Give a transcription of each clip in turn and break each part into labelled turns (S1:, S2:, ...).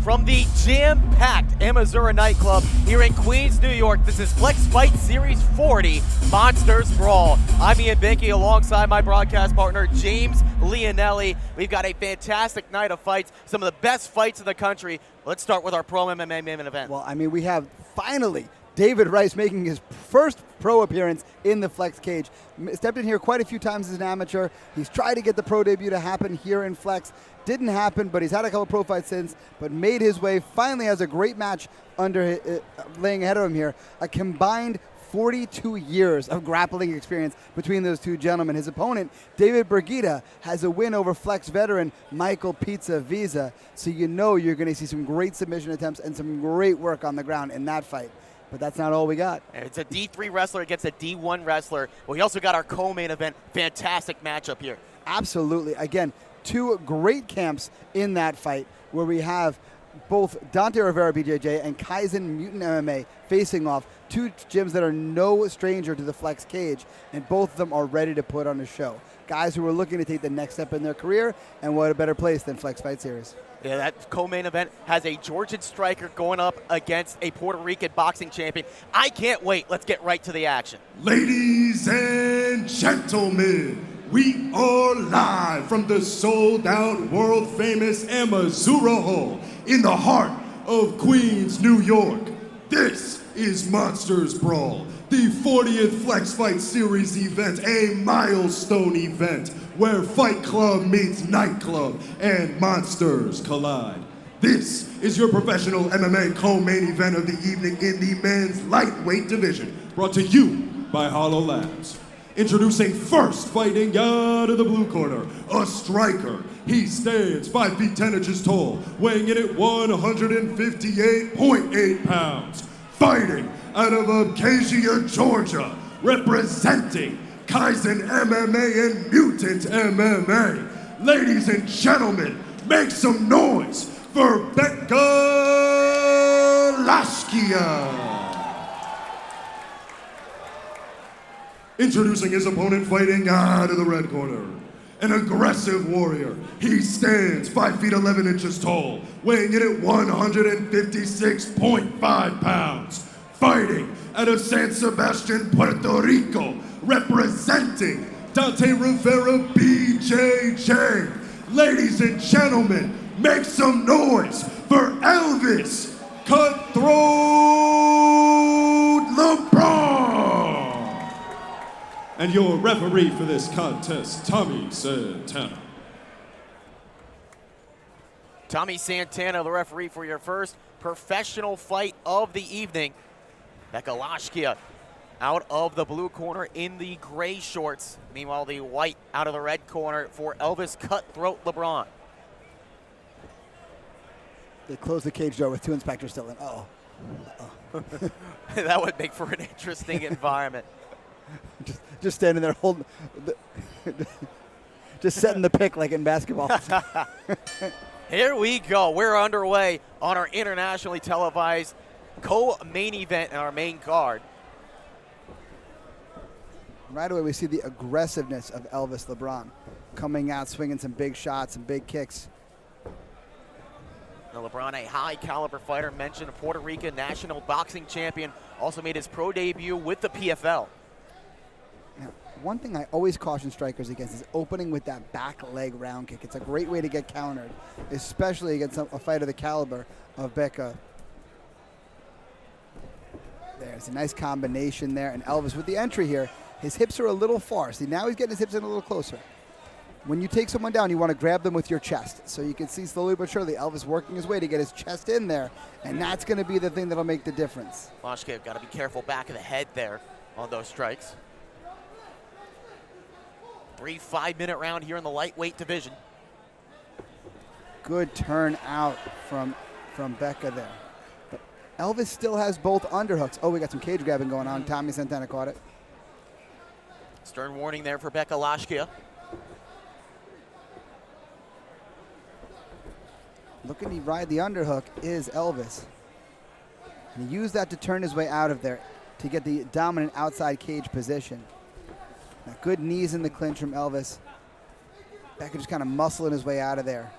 S1: From the jam-packed Amazura nightclub here in Queens, New York, this is Flex Fight Series 40, Monsters Brawl. I'm Ian Binky alongside my broadcast partner, James Leonelli. We've got a fantastic night of fights, some of the best fights in the country. Let's start with our pro MMA main event.
S2: Well, I mean, we have finally David Rice making his first pro appearance in the Flex cage. Stepped in here quite a few times as an amateur. He's tried to get the pro debut to happen here in Flex. Didn't happen, but he's had a couple pro fights since, but made his way. Finally has a great match laying ahead of him here. A combined 42 years of grappling experience between those two gentlemen. His opponent, David Bergida, has a win over Flex veteran Michael Pizza Visa, so you know you're going to see some great submission attempts and some great work on the ground in that fight. But that's not all we got.
S1: It's a D3 wrestler against a D1 wrestler. Well, we also got our co-main event. Fantastic matchup here.
S2: Absolutely. Again, two great camps in that fight where we have both Dante Rivera BJJ and Kaizen Mutant MMA facing off, two gyms that are no stranger to the Flex cage, and both of them are ready to put on a show. Guys who are looking to take the next step in their career, and what a better place than Flex Fight Series.
S1: Yeah, that co-main event has a Georgian striker going up against a Puerto Rican boxing champion. I can't wait. Let's get right to the action.
S3: Ladies and gentlemen, we are live from the sold-out, world-famous Amazura Hall in the heart of Queens, New York. This is Monsters Brawl, the 40th Flex Fight Series event, a milestone event where Fight Club meets nightclub and monsters collide. This is your professional MMA co-main event of the evening in the men's lightweight division, brought to you by Hollow Labs. Introducing first, fighting out of the blue corner, a striker. He stands 5 feet 10 inches tall, weighing in at 158.8 pounds. Fighting out of Acacia, Georgia, representing Kaizen MMA and Mutant MMA. Ladies and gentlemen, make some noise for Lashkhia. Introducing his opponent, fighting out of the red corner, an aggressive warrior. He stands 5 feet 11 inches tall, weighing in at 156.5 pounds. Fighting out of San Sebastian, Puerto Rico, representing Dante Rivera BJJ. Ladies and gentlemen, make some noise for Elvis Cutthroat LeBron. And your referee for this contest, Tommy Santana.
S1: Tommy Santana, the referee for your first professional fight of the evening. Lashkhia out of the blue corner in the gray shorts. Meanwhile, the white out of the red corner for Elvis Cutthroat LeBron.
S2: They close the cage door with two inspectors still in. Uh-oh.
S1: That would make for an interesting environment.
S2: Just standing there holding, just setting the pick like in basketball.
S1: Here we go. We're underway on our internationally televised co-main event in our main card.
S2: Right away, we see the aggressiveness of Elvis LeBron coming out, swinging some big shots and big kicks.
S1: Now LeBron, a high-caliber fighter, mentioned a Puerto Rican national boxing champion, also made his pro debut with the PFL.
S2: Now, one thing I always caution strikers against is opening with that back leg round kick. It's a great way to get countered, especially against a fighter the caliber of Becca. There's a nice combination there, and Elvis with the entry here. His hips are a little far. See, now he's getting his hips in a little closer. When you take someone down, you want to grab them with your chest. So you can see slowly but surely Elvis working his way to get his chest in there, and that's going to be the thing that'll make the difference.
S1: Lashkhia got to be careful back of the head there on those strikes. 3 5-minute round here in the lightweight division.
S2: Good turn out from Becca there. But Elvis still has both underhooks. Oh, we got some cage grabbing going on. Tommy Santana caught it.
S1: Stern warning there for Becca Lashkhia.
S2: Looking to ride the underhook is Elvis. And he used that to turn his way out of there to get the dominant outside cage position. Now, good knees in the clinch from Elvis. Becca just kind of muscling his way out of there.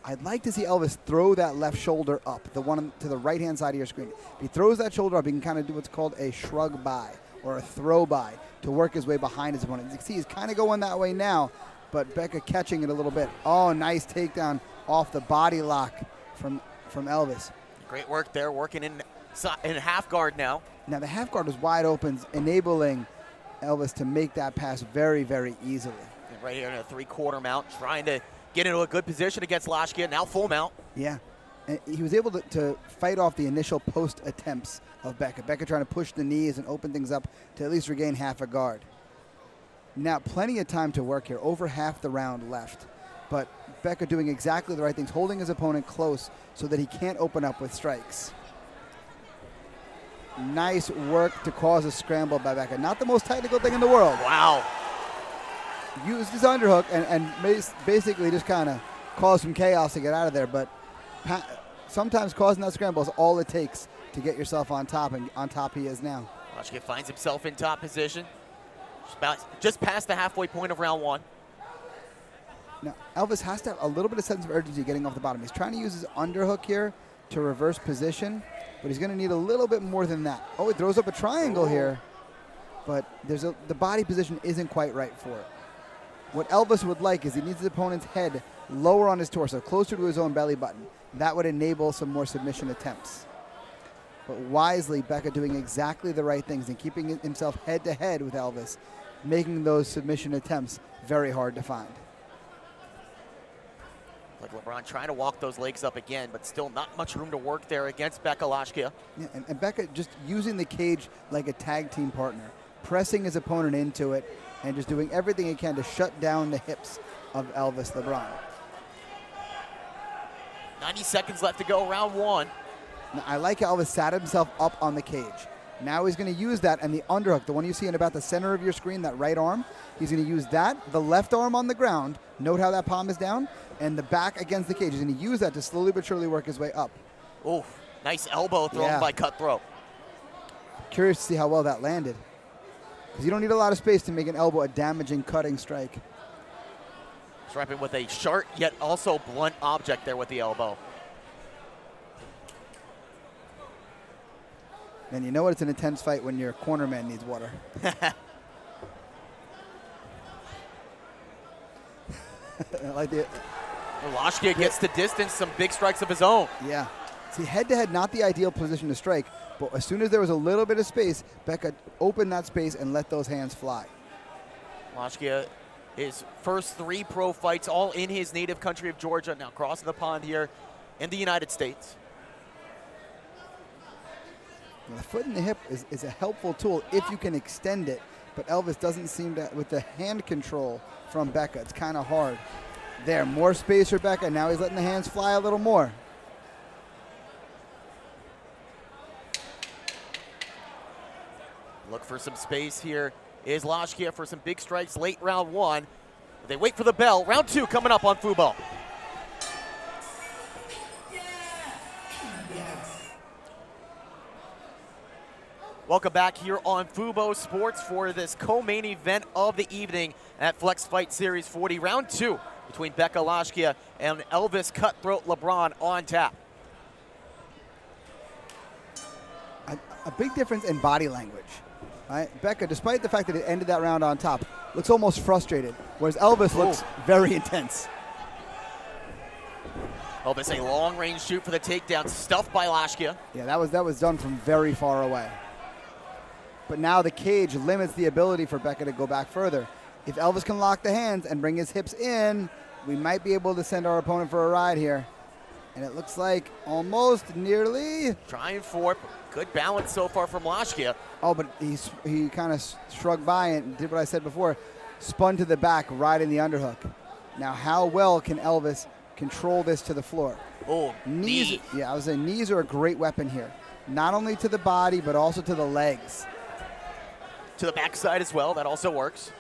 S2: I'd like to see Elvis throw that left shoulder up, the one to the right-hand side of your screen. If he throws that shoulder up, he can kind of do what's called a shrug by or a throw by to work his way behind his opponent. You can see he's kind of going that way now, but Becca catching it a little bit. Oh, nice takedown off the body lock from Elvis.
S1: Great work there, working in half guard now.
S2: Now the half guard is wide open, enabling Elvis to make that pass very, very easily.
S1: And right here in a 3/4 mount, trying to get into a good position against Lashkhia, now full mount.
S2: Yeah, and he was able to fight off the initial post attempts of Becca. Becca trying to push the knees and open things up to at least regain half a guard. Now plenty of time to work here, over half the round left. But Becca doing exactly the right things, holding his opponent close so that he can't open up with strikes. Nice work to cause a scramble by Becca. Not the most technical thing in the world.
S1: Wow.
S2: Used his underhook and basically just kind of caused some chaos to get out of there. But sometimes causing that scramble is all it takes to get yourself on top, and on top he is now.
S1: Lashkhia finds himself in top position. Just past the halfway point of round 1.
S2: Now, Elvis has to have a little bit of sense of urgency getting off the bottom. He's trying to use his underhook here to reverse position, but he's going to need a little bit more than that. Oh, he throws up a triangle here, but the body position isn't quite right for it. What Elvis would like is he needs his opponent's head lower on his torso, closer to his own belly button. That would enable some more submission attempts. But wisely, Becca doing exactly the right things and keeping himself head-to-head with Elvis, making those submission attempts very hard to find.
S1: Like LeBron trying to walk those legs up again, but still not much room to work there against Becca Lashkhia.
S2: Yeah, and Becca just using the cage like a tag team partner, pressing his opponent into it, and just doing everything he can to shut down the hips of Elvis LeBron.
S1: 90 seconds left to go, round 1.
S2: Now, I like how Elvis sat himself up on the cage. Now he's going to use that and the underhook, the one you see in about the center of your screen, that right arm. He's going to use that, the left arm on the ground. Note how that palm is down, and the back against the cage. He's going to use that to slowly but surely work his way up.
S1: Oh, nice elbow thrown by Cutthroat.
S2: Curious to see how well that landed, because you don't need a lot of space to make an elbow a damaging, cutting strike.
S1: Striking with a sharp yet also blunt object there with the elbow.
S2: And you know what? It's an intense fight when your corner man needs water. I like it.
S1: Lashkhia gets to distance some big strikes of his own.
S2: Yeah. See, head-to-head, not the ideal position to strike, but as soon as there was a little bit of space, Becca opened that space and let those hands fly.
S1: Lashkhia, his first 3 pro fights, all in his native country of Georgia, now crossing the pond here in the United States.
S2: The foot in the hip is a helpful tool if you can extend it, but Elvis doesn't seem to, with the hand control from Becca, it's kind of hard. There, more space for Becca. Now he's letting the hands fly a little more.
S1: Look for some space here is Lashkhia for some big strikes late round 1. They wait for the bell. Round 2 coming up on Fubo. Welcome back here on Fubo Sports for this co-main event of the evening at Flex Fight Series 40. Round 2 between Becca Lashkhia and Elvis Cutthroat LeBron on tap.
S2: A big difference in body language. Right? Becca, despite the fact that it ended that round on top, looks almost frustrated, whereas Elvis looks very intense.
S1: Elvis, a long-range shoot for the takedown, stuffed by Lashkhia.
S2: Yeah, that was done from very far away. But now the cage limits the ability for Becca to go back further. If Elvis can lock the hands and bring his hips in, we might be able to send our opponent for a ride here. And it looks like almost nearly.
S1: Trying for it. Good balance so far from Lashkhia.
S2: Oh, but he kind of shrugged by and did what I said before. Spun to the back, riding the underhook. Now, how well can Elvis control this to the floor?
S1: Oh, knee.
S2: Yeah, I was saying knees are a great weapon here. Not only to the body, but also to the legs.
S1: To the backside as well. That also works.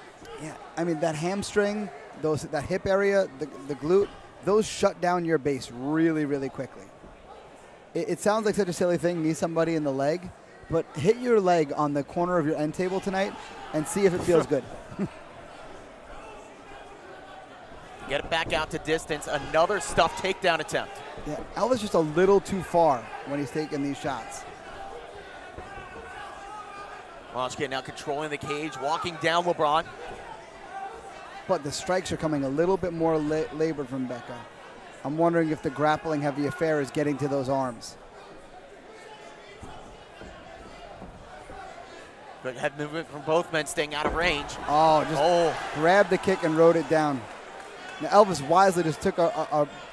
S2: Yeah, I mean, that hamstring, that hip area, the glute, those shut down your base really, really quickly. It sounds like such a silly thing, knee somebody in the leg, but hit your leg on the corner of your end table tonight and see if it feels good.
S1: Get it back out to distance. Another stuffed takedown attempt.
S2: Yeah, Elvis just a little too far when he's taking these shots.
S1: Lashkhia now controlling the cage, walking down LeBron.
S2: But the strikes are coming a little bit more labored from Becca. I'm wondering if the grappling heavy affair is getting to those arms.
S1: Good head movement from both men, staying out of range.
S2: Oh, just grabbed the kick and rode it down. Now Elvis wisely just took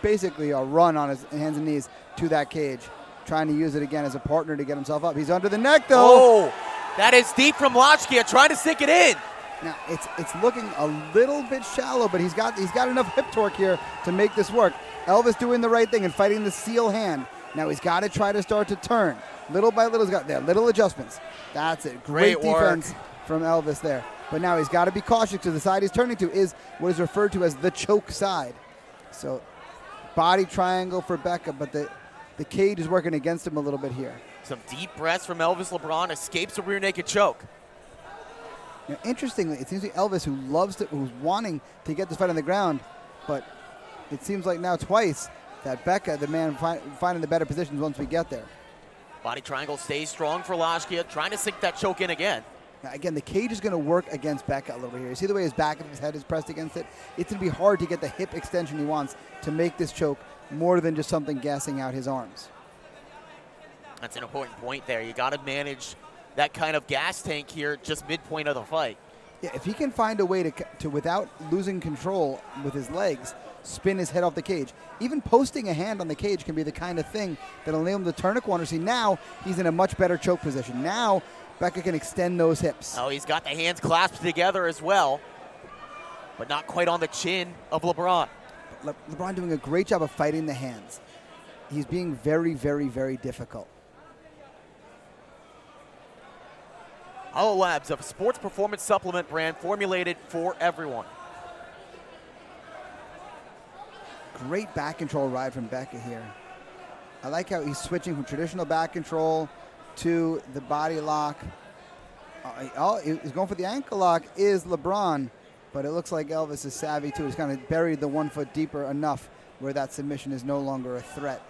S2: basically a run on his hands and knees to that cage, trying to use it again as a partner to get himself up. He's under the neck though.
S1: Oh, that is deep from Lashkhia, trying to sink it in.
S2: Now it's looking a little bit shallow, but he's got enough hip torque here to make this work. Elvis doing the right thing and fighting the seal hand. Now he's got to try to start to turn. Little by little, he's got there, little adjustments. That's it. Great defense from Elvis there. But now he's got to be cautious because the side he's turning to is what is referred to as the choke side. So body triangle for Becca, but the cage is working against him a little bit here.
S1: Some deep breaths from Elvis. LeBron escapes a rear naked choke.
S2: Now, interestingly, it seems like Elvis, who's wanting to get this fight on the ground, but it seems like now twice that Becca, the man finding the better positions once we get there.
S1: Body triangle stays strong for Lashkhia, trying to sink that choke in again.
S2: Now, again, the cage is going to work against Becca a little bit here. You see the way his back of his head is pressed against it? It's going to be hard to get the hip extension he wants to make this choke more than just something gassing out his arms.
S1: That's an important point there. You got to manage that kind of gas tank here just midpoint of the fight.
S2: Yeah, if he can find a way to without losing control with his legs, spin his head off the cage. Even posting a hand on the cage can be the kind of thing that'll enable him to turn a corner. See, now he's in a much better choke position. Now Becca can extend those hips.
S1: Oh, he's got the hands clasped together as well, but not quite on the chin of LeBron.
S2: LeBron doing a great job of fighting the hands. He's being very, very, very difficult.
S1: Hollow Labs, a sports performance supplement brand formulated for everyone.
S2: Great back control ride from Becca here. I like how he's switching from traditional back control to the body lock. He's going for the ankle lock is LeBron, but it looks like Elvis is savvy too. He's kind of buried the 1 foot deeper enough where that submission is no longer a threat.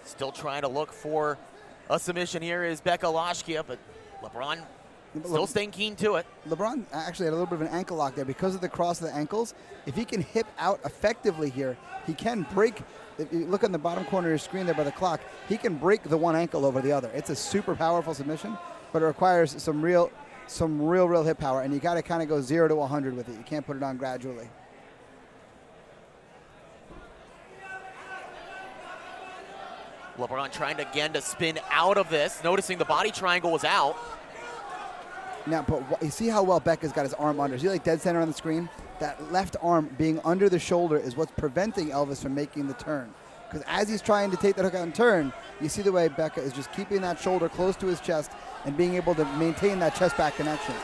S1: Still trying to look for a submission here is Becca Lashkhia, but LeBron still staying keen to it.
S2: LeBron actually had a little bit of an ankle lock there because of the cross of the ankles. If he can hip out effectively here, he can break. If you look on the bottom corner of your screen there by the clock, he can break the one ankle over the other. It's a super powerful submission, but it requires some real hip power, and you got to kind of go 0 to 100 with it. You can't put it on gradually.
S1: LeBron trying again to spin out of this, noticing the body triangle was out.
S2: Now, but you see how well Becca's got his arm under. See, like dead center on the screen? That left arm being under the shoulder is what's preventing Elvis from making the turn. Because as he's trying to take that hook out and turn, you see the way Becca is just keeping that shoulder close to his chest and being able to maintain that chest-back connection.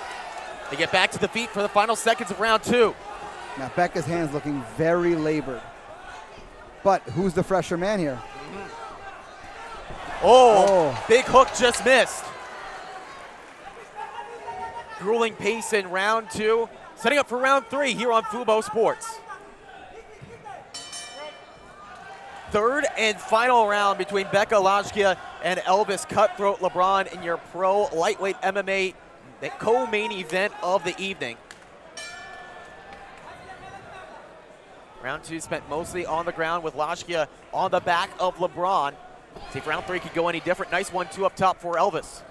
S1: They get back to the feet for the final seconds of round 2.
S2: Now, Becca's hands looking very labored. But who's the fresher man here?
S1: Oh, big hook just missed. Grueling pace in round 2. Setting up for round 3 here on Fubo Sports. third and final round between Becca Lashkhia and Elvis Cutthroat LeBron in your pro lightweight MMA, the co-main event of the evening. Round 2 spent mostly on the ground with Lashkhia on the back of LeBron. See if round 3 could go any different. Nice 1-2 up top for Elvis.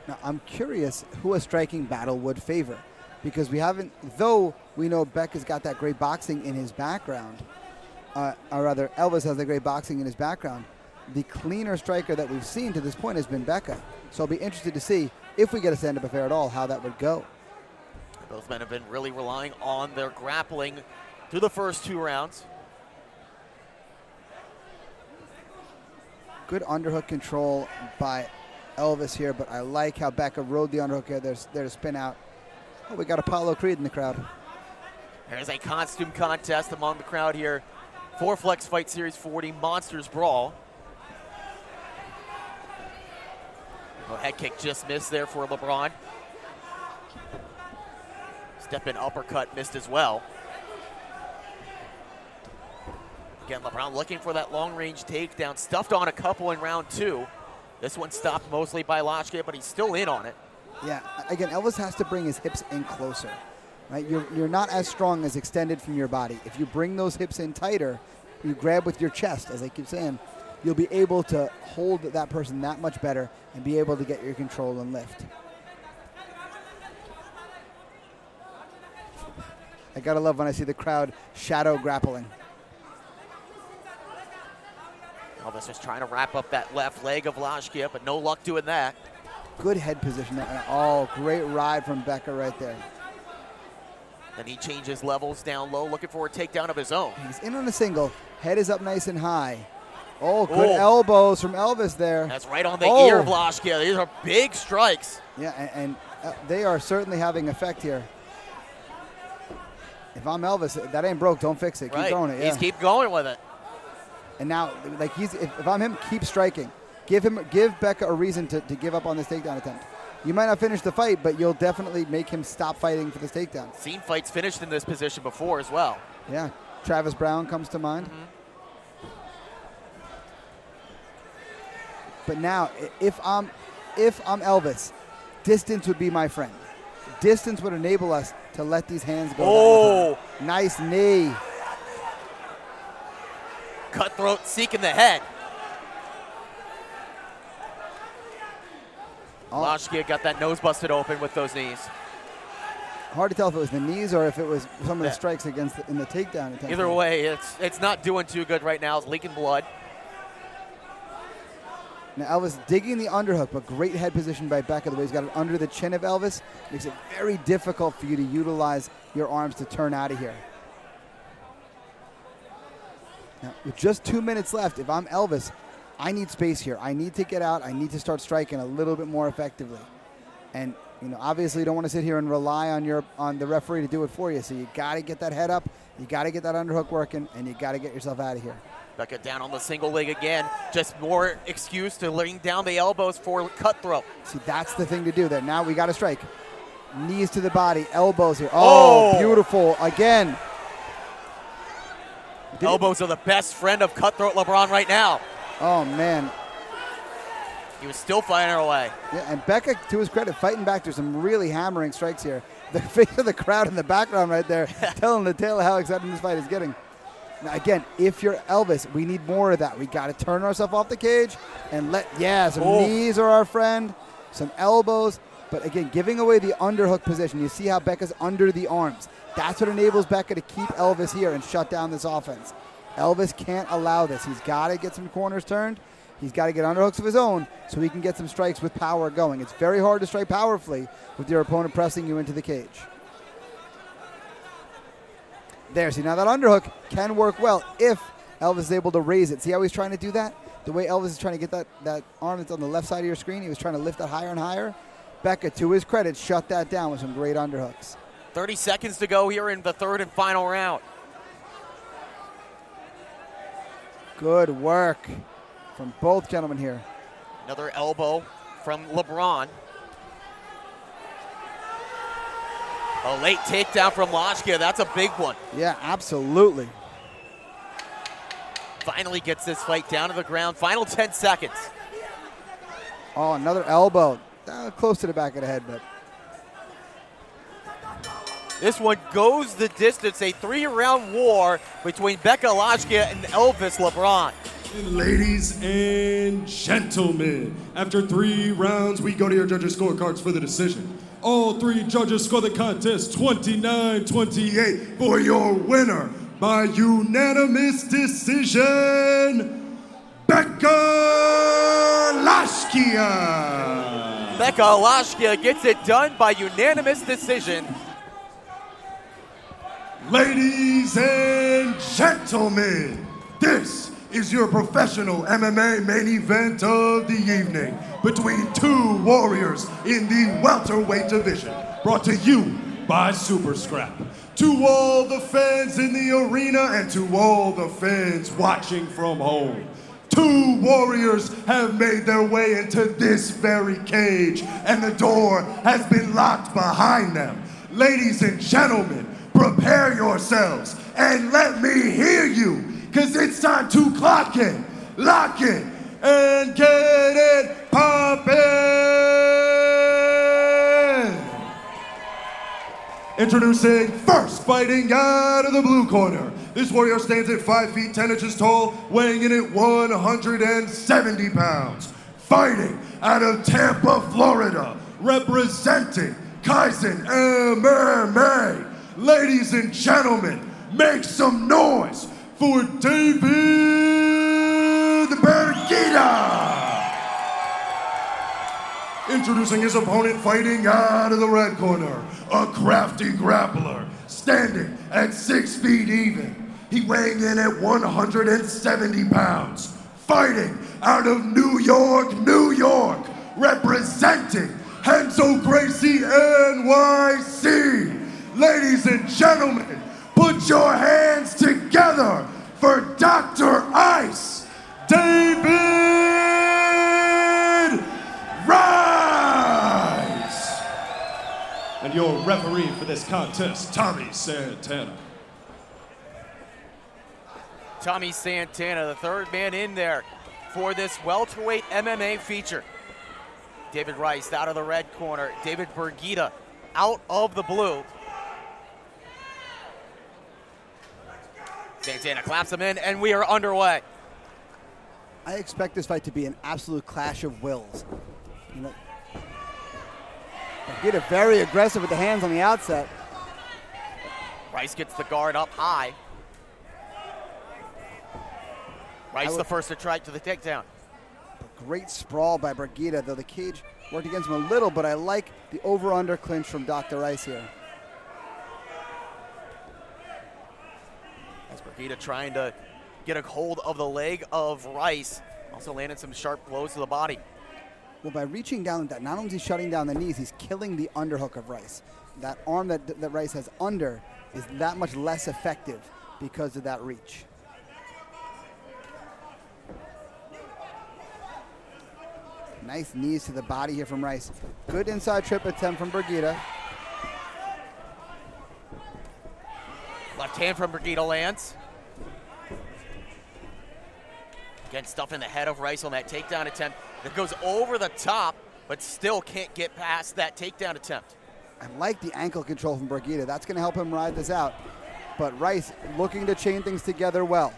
S2: Now, I'm curious who a striking battle would favor, because we haven't, though we know Becca's got that great boxing in his background, or rather Elvis has the great boxing in his background, the cleaner striker that we've seen to this point has been Becca. So I'll be interested to see, if we get a stand-up affair at all, how that would go.
S1: Both men have been really relying on their grappling through the first 2 rounds.
S2: Good underhook control by Elvis here, but I like how Becca rode the underhook here. There's there to spin out. Oh, we got Apollo Creed in the crowd.
S1: There's a costume contest among the crowd here for Flex Fight Series 40 Monsters Brawl. Oh, head kick just missed there for LeBron. Step in uppercut missed as well. Again, LeBron looking for that long-range takedown. Stuffed on a couple in round 2. This one stopped mostly by Lashkhia, but he's still in on it.
S2: Yeah, again, Elvis has to bring his hips in closer. Right? You're not as strong as extended from your body. If you bring those hips in tighter, you grab with your chest, as I keep saying, you'll be able to hold that person that much better and be able to get your control and lift. I gotta love when I see the crowd shadow grappling.
S1: Elvis just trying to wrap up that left leg of Lashkhia, but no luck doing that.
S2: Good head position there. Oh, great ride from Becca right there.
S1: Then he changes levels down low, looking for a takedown of his own.
S2: He's in on a single. Head is up nice and high. Oh, good elbows from Elvis there.
S1: That's right on the ear of Lashkhia. These are big strikes.
S2: Yeah, and they are certainly having effect here. If I'm Elvis, that ain't broke. Don't fix it. Keep going it. Yeah.
S1: He's keep going with it.
S2: And now, like if I'm him, keep striking. Give Becca a reason to give up on this takedown attempt. You might not finish the fight, but you'll definitely make him stop fighting for this takedown.
S1: Seen fights finished in this position before as well.
S2: Yeah, Travis Brown comes to mind. But now, if I'm Elvis, distance would be my friend. Distance would enable us to let these hands go.
S1: Oh,
S2: nice knee.
S1: Cutthroat seeking the head. Lashkhia got that nose busted open with those knees.
S2: Hard to tell if it was the knees or if it was some of the strikes against in the takedown attempt.
S1: Either way, it's not doing too good right now. It's leaking blood.
S2: Now Elvis digging the underhook, but great head position by Becca. The way he's got it under the chin of Elvis makes it very difficult for you to utilize your arms to turn out of here. Now, with just 2 minutes left, if I'm Elvis, I need space here. I need to get out. I need to start striking a little bit more effectively. And obviously you don't want to sit here and rely on the referee to do it for you. So you got to get that head up. You got to get that underhook working, and you got to get yourself out of here.
S1: Becca down on the single leg again. Just more excuse to laying down the elbows for Cutthroat.
S2: See, that's the thing to do there. Now we got to strike. Knees to the body, elbows here. Oh, beautiful. Again.
S1: Elbows are the best friend of Cutthroat LeBron right now.
S2: Oh, man.
S1: He was still fighting away.
S2: Yeah, and Becca, to his credit, fighting back. There's some really hammering strikes here. The face of the crowd in the background right there telling the tale of how exciting this fight is getting. Now, again, if you're Elvis, we need more of that. We got to turn ourselves off the cage and some knees are our friend, some elbows. But again, giving away the underhook position. You see how Becca's under the arms. That's what enables Becca to keep Elvis here and shut down this offense. Elvis can't allow this. He's got to get some corners turned. He's got to get underhooks of his own so he can get some strikes with power going. It's very hard to strike powerfully with your opponent pressing you into the cage. There, see, now that underhook can work well if Elvis is able to raise it. See how he's trying to do that? The way Elvis is trying to get that arm that's on the left side of your screen, he was trying to lift it higher and higher. Becca, to his credit, shut that down with some great underhooks.
S1: 30 seconds to go here in the third and final round.
S2: Good work from both gentlemen here.
S1: Another elbow from LeBron. A late takedown from Lashkhia. That's a big one.
S2: Yeah, absolutely.
S1: finally gets this fight down to the ground. Final 10 seconds.
S2: Oh, another elbow. Close to the back of the head, but
S1: This one goes the distance, a 3-round war between Becca Lashkhia and Elvis LeBron.
S3: Ladies and gentlemen, after 3 rounds, we go to your judges' scorecards for the decision. All 3 judges score the contest 29-28 for your winner by unanimous decision, Becca Lashkhia.
S1: Becca Lashkhia gets it done by unanimous decision.
S3: Ladies and gentlemen, this is your professional MMA main event of the evening between 2 warriors in the welterweight division, brought to you by Super Scrap. To all the fans in the arena and to all the fans watching from home, 2 warriors have made their way into this very cage, and the door has been locked behind them. Ladies and gentlemen, prepare yourselves and let me hear you, because it's time to clock it, lock it, and get it poppin'. Introducing first, fighting out of the blue corner. This warrior stands at 5 feet 10 inches tall, weighing in at 170 pounds. Fighting out of Tampa, Florida, representing Kaizen MMA. Ladies and gentlemen, make some noise for David Bergida. Introducing his opponent, fighting out of the red corner, a crafty grappler, standing at 6 feet even. He weighing in at 170 pounds. Fighting out of New York, New York, representing Henzo Gracie NYC. Ladies and gentlemen, put your hands together for Dr. Ice, David Rice. And your referee for this contest, Tommy Santana.
S1: Tommy Santana, the 3rd man in there for this welterweight MMA feature. David Rice out of the red corner. David Bergida out of the blue. Santana claps him in, and we are underway.
S2: I expect this fight to be an absolute clash of wills. You know, Bergida very aggressive with the hands on the outset.
S1: Rice gets the guard up high. Rice the first to try to the takedown.
S2: Great sprawl by Bergida, though the cage worked against him a little, but I like the over-under clinch from Dr. Rice here.
S1: Bergida trying to get a hold of the leg of Rice. Also landed some sharp blows to the body.
S2: Well, by reaching down, not only is he shutting down the knees, he's killing the underhook of Rice. That arm that Rice has under is that much less effective because of that reach. Nice knees to the body here from Rice. Good inside trip attempt from Bergida.
S1: Left hand from Bergida lands. Again, stuffing the head of Rice on that takedown attempt that goes over the top, but still can't get past that takedown attempt.
S2: I like the ankle control from Bergida. That's going to help him ride this out. But Rice looking to chain things together well.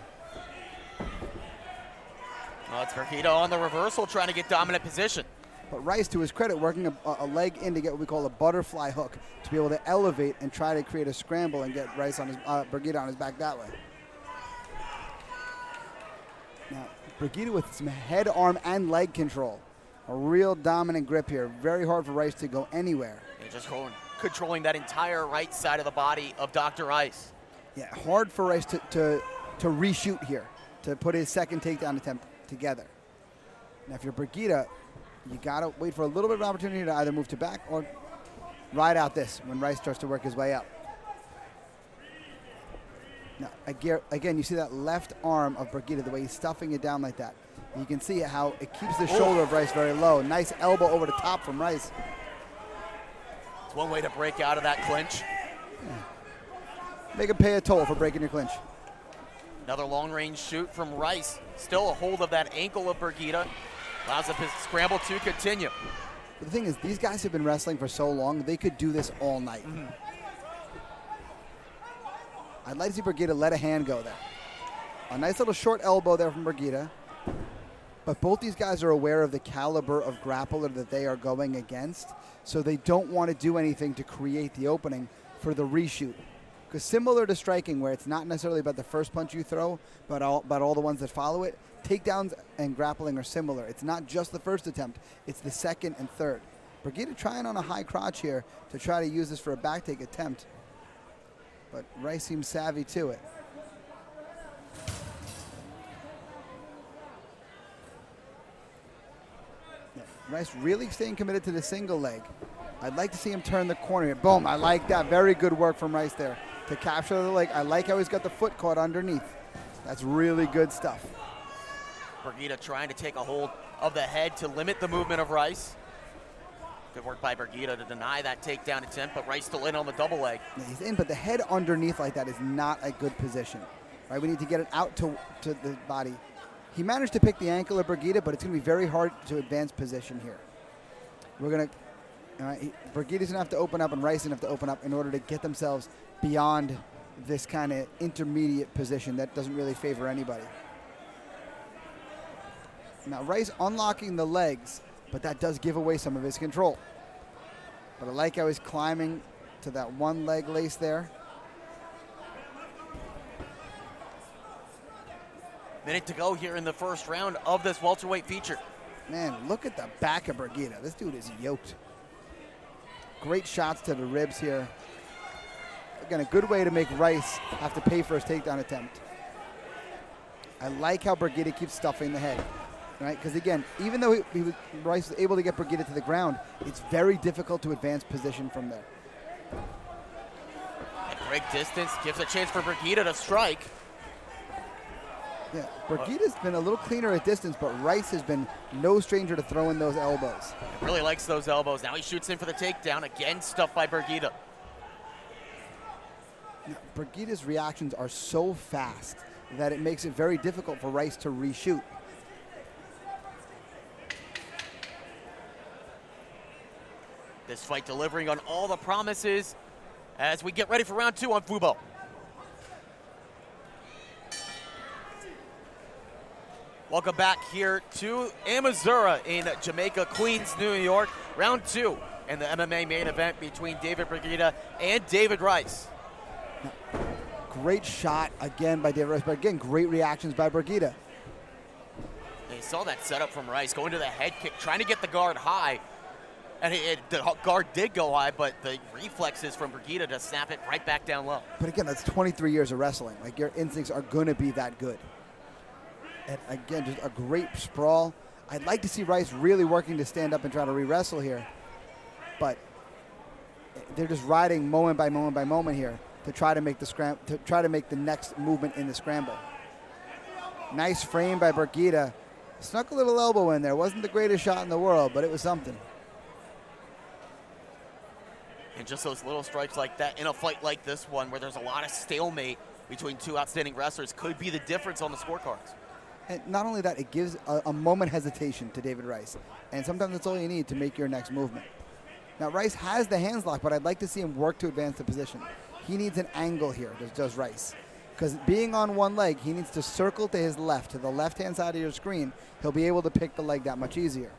S1: Well, it's Bergida on the reversal, trying to get dominant position.
S2: But Rice, to his credit, working a leg in to get what we call a butterfly hook, to be able to elevate and try to create a scramble and get Rice on his Bergida on his back that way. Now, Bergida with some head, arm, and leg control. A real dominant grip here. Very hard for Rice to go anywhere.
S1: Yeah, just controlling that entire right side of the body of Dr. Rice.
S2: Yeah, hard for Rice to reshoot here, to put his second takedown attempt together. Now, if you're Bergida, you gotta wait for a little bit of opportunity to either move to back or ride out this when Rice starts to work his way up. Now, again, you see that left arm of Bergida, the way he's stuffing it down like that. And you can see how it keeps the shoulder of Rice very low. Nice elbow over the top from Rice.
S1: It's one way to break out of that clinch.
S2: Yeah. Make him pay a toll for breaking your clinch.
S1: Another long-range shoot from Rice. Still a hold of that ankle of Bergida. Allows the scramble to continue.
S2: But the thing is, these guys have been wrestling for so long, they could do this all night. I'd like to see Bergida let a hand go there. A nice little short elbow there from Bergida. But both these guys are aware of the caliber of grappler that they are going against, so they don't want to do anything to create the opening for the reshoot. Because similar to striking, where it's not necessarily about the first punch you throw, but about all the ones that follow it, takedowns and grappling are similar. It's not just the first attempt, it's the second and third. Bergida trying on a high crotch here to try to use this for a back take attempt. But Rice seems savvy to it. Yeah, Rice really staying committed to the single leg. I'd like to see him turn the corner here. Boom, I like that. Very good work from Rice there to capture the leg. I like how he's got the foot caught underneath. That's really good stuff.
S1: Bergida trying to take a hold of the head to limit the movement of Rice. Good work by Bergida to deny that takedown attempt, but Rice still in on the double leg.
S2: Yeah, he's in, but the head underneath like that is not a good position. Right, we need to get it out to the body. He managed to pick the ankle of Bergida, but it's going to be very hard to advance position here. We're going to, Bergida's going to have to open up and Rice going to have to open up in order to get themselves beyond this kind of intermediate position that doesn't really favor anybody. Now Rice unlocking the legs, but that does give away some of his control. But I like how he's climbing to that one leg lace there.
S1: Minute to go here in the first round of this welterweight feature.
S2: Man, look at the back of Bergida. This dude is yoked. Great shots to the ribs here. Again, a good way to make Rice have to pay for his takedown attempt. I like how Bergida keeps stuffing the head. Right, because again, even though Rice was able to get Bergida to the ground, it's very difficult to advance position from there.
S1: At great distance, gives a chance for Bergida to strike.
S2: Yeah, Bergida's been a little cleaner at distance, but Rice has been no stranger to throwing those elbows.
S1: He really likes those elbows. Now he shoots in for the takedown, again stuffed by Bergida.
S2: Now, Bergida's reactions are so fast that it makes it very difficult for Rice to reshoot.
S1: This fight delivering on all the promises as we get ready for round two on Fubo. Welcome back here to Amazura in Jamaica, Queens, New York. Round two in the MMA main event between David Bergida and David Rice.
S2: Great shot again by David Rice, but again, great reactions by Bergida.
S1: You saw that setup from Rice, going to the head kick, trying to get the guard high. And the guard did go high, but the reflexes from Bergida to snap it right back down low.
S2: But again, that's 23 years of wrestling. Like, your instincts are going to be that good. And again, just a great sprawl. I'd like to see Rice really working to stand up and try to re-wrestle here. But they're just riding moment by moment by moment here to try to make the next movement in the scramble. Nice frame by Bergida. Snuck a little elbow in there. Wasn't the greatest shot in the world, but it was something.
S1: And just those little strikes like that in a fight like this one where there's a lot of stalemate between two outstanding wrestlers could be the difference on the scorecards.
S2: And not only that, it gives a moment hesitation to David Rice. And sometimes that's all you need to make your next movement. Now, Rice has the hands locked, but I'd like to see him work to advance the position. He needs an angle here, does Rice. Because being on one leg, he needs to circle to his left, to the left-hand side of your screen. He'll be able to pick the leg that much easier.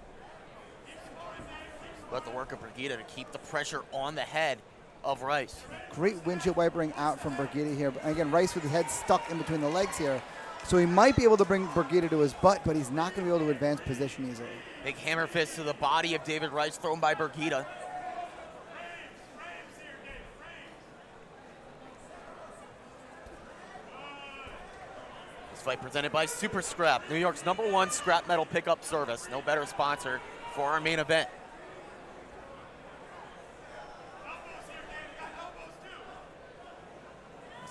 S1: Let the work of Bergida to keep the pressure on the head of Rice.
S2: Great windshield wipering out from Bergida here. But again, Rice with his head stuck in between the legs here. So he might be able to bring Bergida to his butt, but he's not going to be able to advance position easily.
S1: Big hammer fist to the body of David Rice thrown by Bergida. This fight presented by Super Scrap, New York's #1 scrap metal pickup service. No better sponsor for our main event.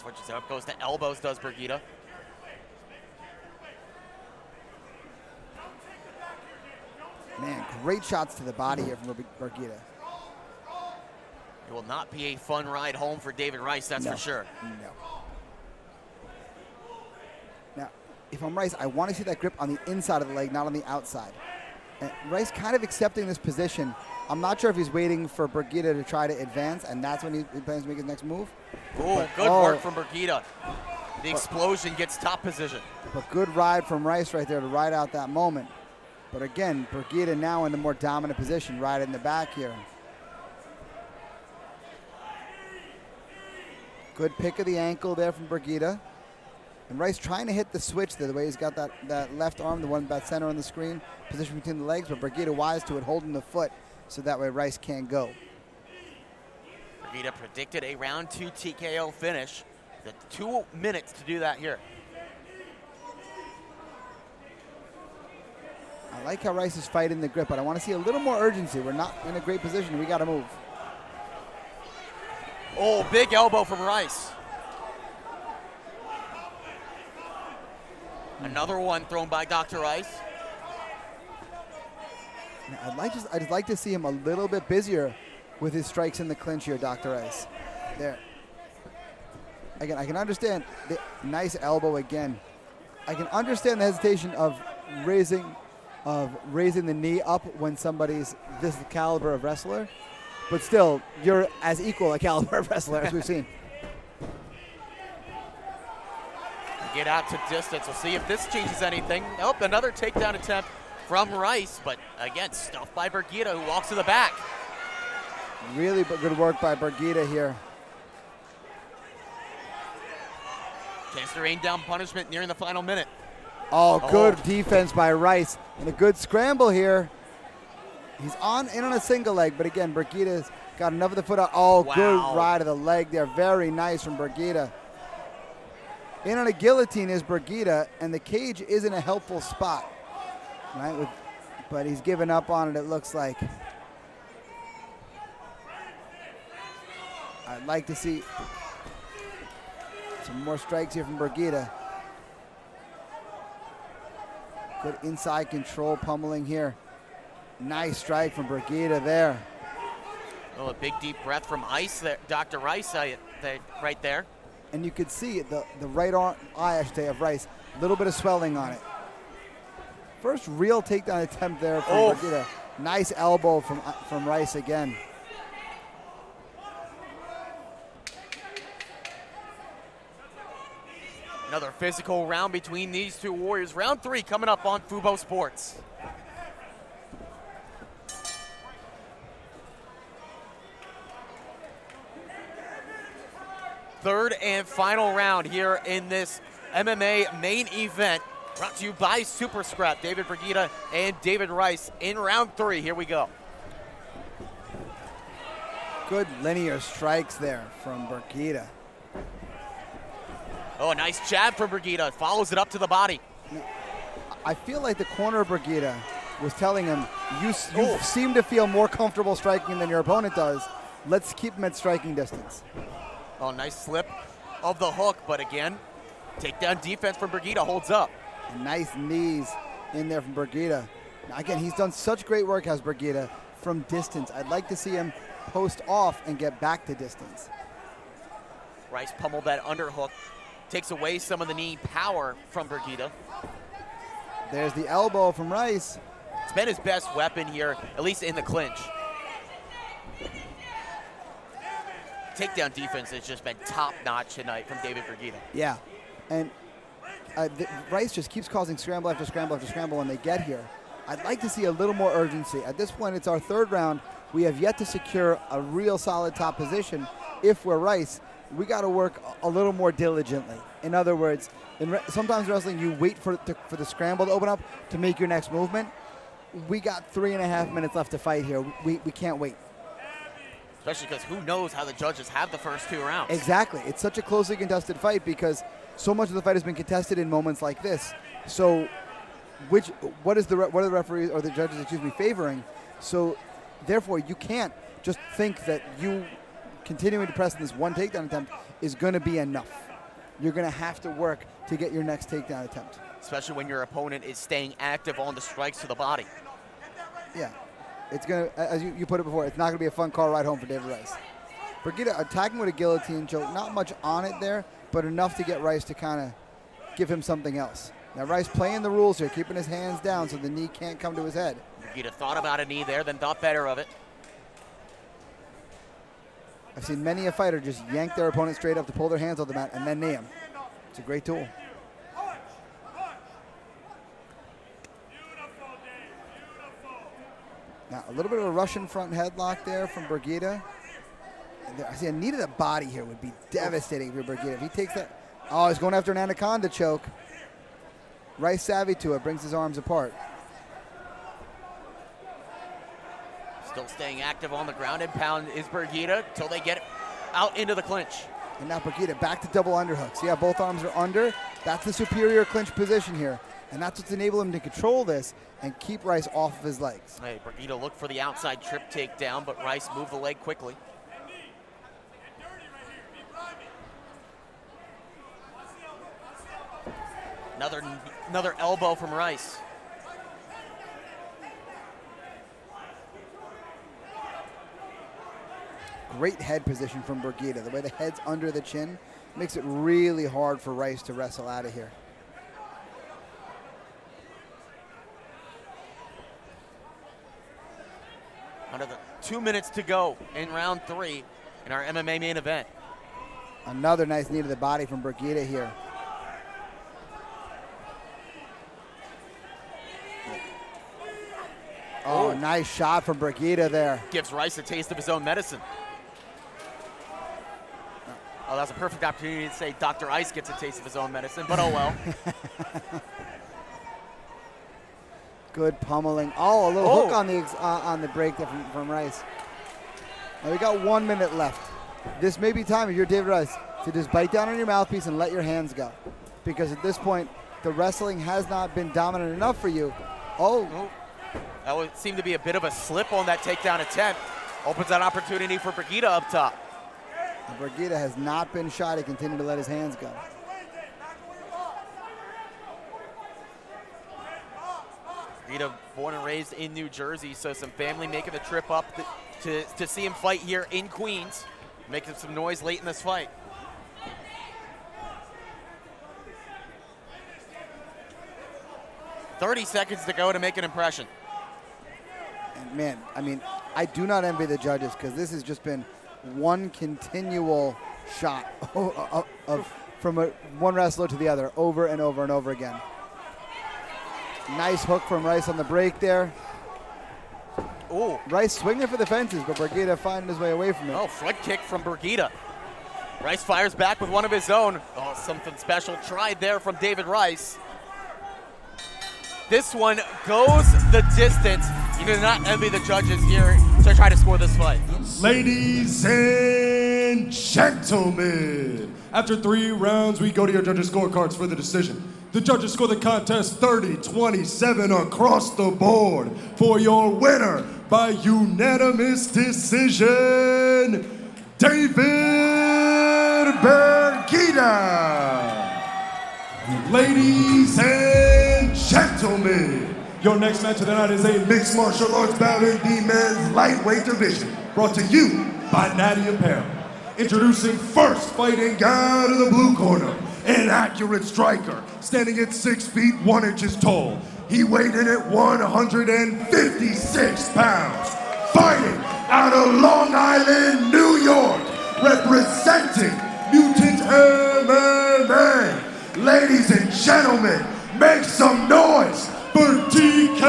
S1: Switches up, goes to elbows, does Bergida.
S2: Man, great shots to the body here from Bergida.
S1: It will not be a fun ride home for David Rice, that's for sure.
S2: No. if I'm Rice, I want to see that grip on the inside of the leg, not on the outside. And Rice kind of accepting this position. I'm not sure if he's waiting for Bergida to try to advance, and that's when he plans to make his next move.
S1: Oh, good work from Bergida. The explosion gets top position.
S2: But good ride from Rice right there to ride out that moment. But again, Bergida now in the more dominant position, right in the back here. Good pick of the ankle there from Bergida. And Rice trying to hit the switch there, the way he's got that left arm, the one about center on the screen, position between the legs, but Bergida wise to it, holding the foot, so that way Rice can't go.
S1: Bergida predicted a round 2 TKO finish. The 2 minutes to do that here.
S2: I like how Rice is fighting the grip, but I want to see a little more urgency. We're not in a great position. We got to move.
S1: Oh, big elbow from Rice. Another one thrown by Dr. Rice.
S2: Now, I'd like to see him a little bit busier with his strikes in the clinch here, Dr. Rice. There. Again, I can understand the nice elbow again. I can understand the hesitation of raising the knee up when somebody's this caliber of wrestler, but still, you're as equal a caliber of wrestler as we've seen.
S1: Get out to distance. We'll see if this changes anything. Oh, another takedown attempt from Rice, but again, stuffed by Bergida, who walks to the back.
S2: Really good work by Bergida here.
S1: Chance to rain down punishment nearing the final minute.
S2: Oh, good defense by Rice, and a good scramble here. He's in on a single leg, but again, Bergida's got enough of the foot out. Oh, wow. Good ride of the leg there. Very nice from Bergida. In on a guillotine is Bergida, and the cage isn't a helpful spot, right? But he's given up on it looks like. I'd like to see some more strikes here from Bergida. Good inside control pummeling here. Nice strike from Bergida there.
S1: Oh, a big deep breath from Ice there, Dr. Rice right there.
S2: And you could see the right eye, I should say, of Rice. A little bit of swelling on it. First real takedown attempt there from Bergida. Nice elbow from Rice again.
S1: Another physical round between these two warriors. Round 3 coming up on Fubo Sports. Third and final round here in this MMA main event, brought to you by Super Scrap. David Bergida and David Rice in round 3. Here we go.
S2: Good linear strikes there from Bergida.
S1: Oh, a nice jab from Bergida. Follows it up to the body.
S2: I feel like the corner of Bergida was telling him, you seem to feel more comfortable striking than your opponent does. Let's keep him at striking distance.
S1: Oh, nice slip of the hook, but again, takedown defense from Bergida holds up.
S2: Nice knees in there from Bergida. Now again, he's done such great work as Bergida from distance. I'd like to see him post off and get back to distance.
S1: Rice pummeled that underhook, takes away some of the knee power from Bergida.
S2: There's the elbow from Rice.
S1: It's been his best weapon here, at least in the clinch. Takedown defense has just been top-notch tonight from David Bergida.
S2: Yeah, and Rice just keeps causing scramble after scramble after scramble when they get here. I'd like to see a little more urgency. At this point, it's our third round. We have yet to secure a real solid top position. If we're Rice, we got to work a little more diligently. In other words, sometimes in wrestling, you wait for the scramble to open up to make your next movement. We got 3.5 minutes left to fight here. We can't wait.
S1: Especially because who knows how the judges have the first 2 rounds.
S2: Exactly. It's such a closely contested fight because so much of the fight has been contested in moments like this. So what are the referees or the judges, favoring? So therefore, you can't just think that you continuing to press in this one takedown attempt is going to be enough. You're going to have to work to get your next takedown attempt.
S1: Especially when your opponent is staying active on the strikes to the body.
S2: Yeah. It's going to, as you put it before, it's not going to be a fun car ride home for David Rice. Bergida attacking with a guillotine choke, not much on it there, but enough to get Rice to kind of give him something else. Now Rice playing the rules here, keeping his hands down so the knee can't come to his head.
S1: Bergida thought about a knee there, then thought better of it.
S2: I've seen many a fighter just yank their opponent straight up to pull their hands off the mat and then knee him. It's a great tool. Now a little bit of a Russian front headlock there from Bergida. I see a knee to the body here would be devastating for Bergida. If he takes that, oh, he's going after an anaconda choke. Rice savvy to it, brings his arms apart.
S1: Still staying active on the ground and pound is Bergida until they get out into the clinch.
S2: And now Bergida back to double underhooks. See how both arms are under? That's the superior clinch position here. And that's what's enabled him to control this and keep Rice off of his legs.
S1: Hey, Bergida looked for the outside trip takedown, but Rice moved the leg quickly. Another elbow from Rice.
S2: Great head position from Bergida. The way the head's under the chin makes it really hard for Rice to wrestle out of here.
S1: Under the 2 minutes to go in round 3 in our MMA main event.
S2: Another nice knee to the body from Bergida here. Oh, nice shot from Bergida there.
S1: Gives Rice a taste of his own medicine. Oh, that's a perfect opportunity to say Dr. Ice gets a taste of his own medicine, but oh well.
S2: Good pummeling. Oh, a little hook on the break there from Rice. Now we got 1 minute left. This may be time, if you're David Rice, to just bite down on your mouthpiece and let your hands go. Because at this point, the wrestling has not been dominant enough for you. Oh.
S1: That would seem to be a bit of a slip on that takedown attempt. Opens that opportunity for Bergida up top.
S2: And Bergida has not been shy to continue to let his hands go.
S1: Bergida, born and raised in New Jersey, so some family making the trip up to see him fight here in Queens, making some noise late in this fight. "30 seconds to go to make an impression."
S2: And man, I mean, I do not envy the judges because this has just been one continual shot from one wrestler to the other over and over and over again. Nice hook from Rice on the break there.
S1: Oh,
S2: Rice swinging for the fences, but Bergida finding his way away from it.
S1: Oh, front kick from Bergida. Rice fires back with one of his own. Oh, something special tried there from David Rice. This one goes the distance. You do not envy the judges here to try to score this fight.
S3: Ladies and gentlemen, after 3 rounds, we go to your judges' scorecards for the decision. The judges score the contest 30-27 across the board for your winner by unanimous decision, David Bergida. Ladies and gentlemen, your next match of the night is a mixed martial arts bout in the men's lightweight division, brought to you by Natty Apparel. Introducing first, fighting out of the blue corner, an accurate striker, standing at 6 feet 1 inches tall. He weighed in at 156 pounds, fighting out of Long Island, New York, representing Mutant MMA. Ladies and gentlemen, make some noise for DK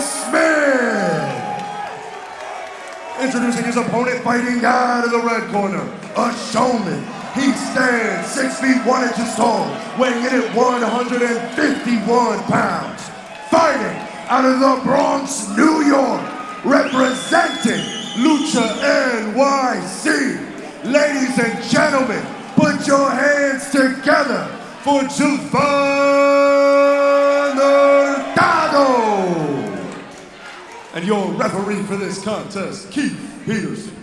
S3: Smith. Introducing his opponent, fighting out of the red corner, a showman. He stands 6 feet 1 inches tall, weighing in at 151 pounds, fighting out of the Bronx, New York, representing Lucha NYC. Ladies and gentlemen, put your hands together for Hurtado. And your referee for this contest, Keith Peterson.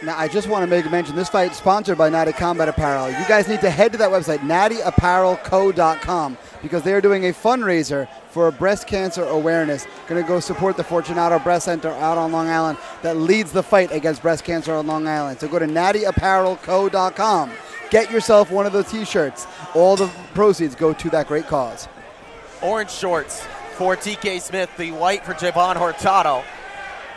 S2: Now, I just want to make a mention, this fight is sponsored by Natty Combat Apparel. You guys need to head to that website, nattyapparelco.com, because they are doing a fundraiser for breast cancer awareness. Going to go support the Fortunato Breast Center out on Long Island that leads the fight against breast cancer on Long Island. So go to nattyapparelco.com get yourself one of those T-shirts. All the proceeds go to that great cause.
S1: Orange shorts for TK Smith, the white for Javon Hurtado.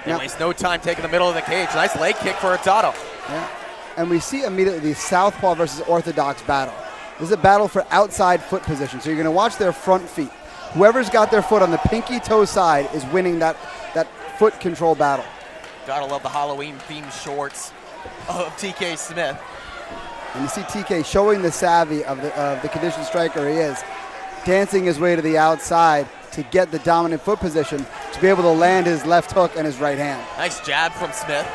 S1: They
S2: Yep.
S1: waste no time taking the middle of the cage. Nice leg kick for Hurtado.
S2: Yeah. And we see immediately the southpaw versus orthodox battle. This is a battle for outside foot position. So you're going to watch their front feet. Whoever's got their foot on the pinky toe side is winning that foot control battle.
S1: Gotta love the Halloween-themed shorts of TK Smith.
S2: And you see TK showing the savvy of the conditioned striker he is, dancing his way to the outside to get the dominant foot position to be able to land his left hook and his right hand.
S1: Nice jab from Smith.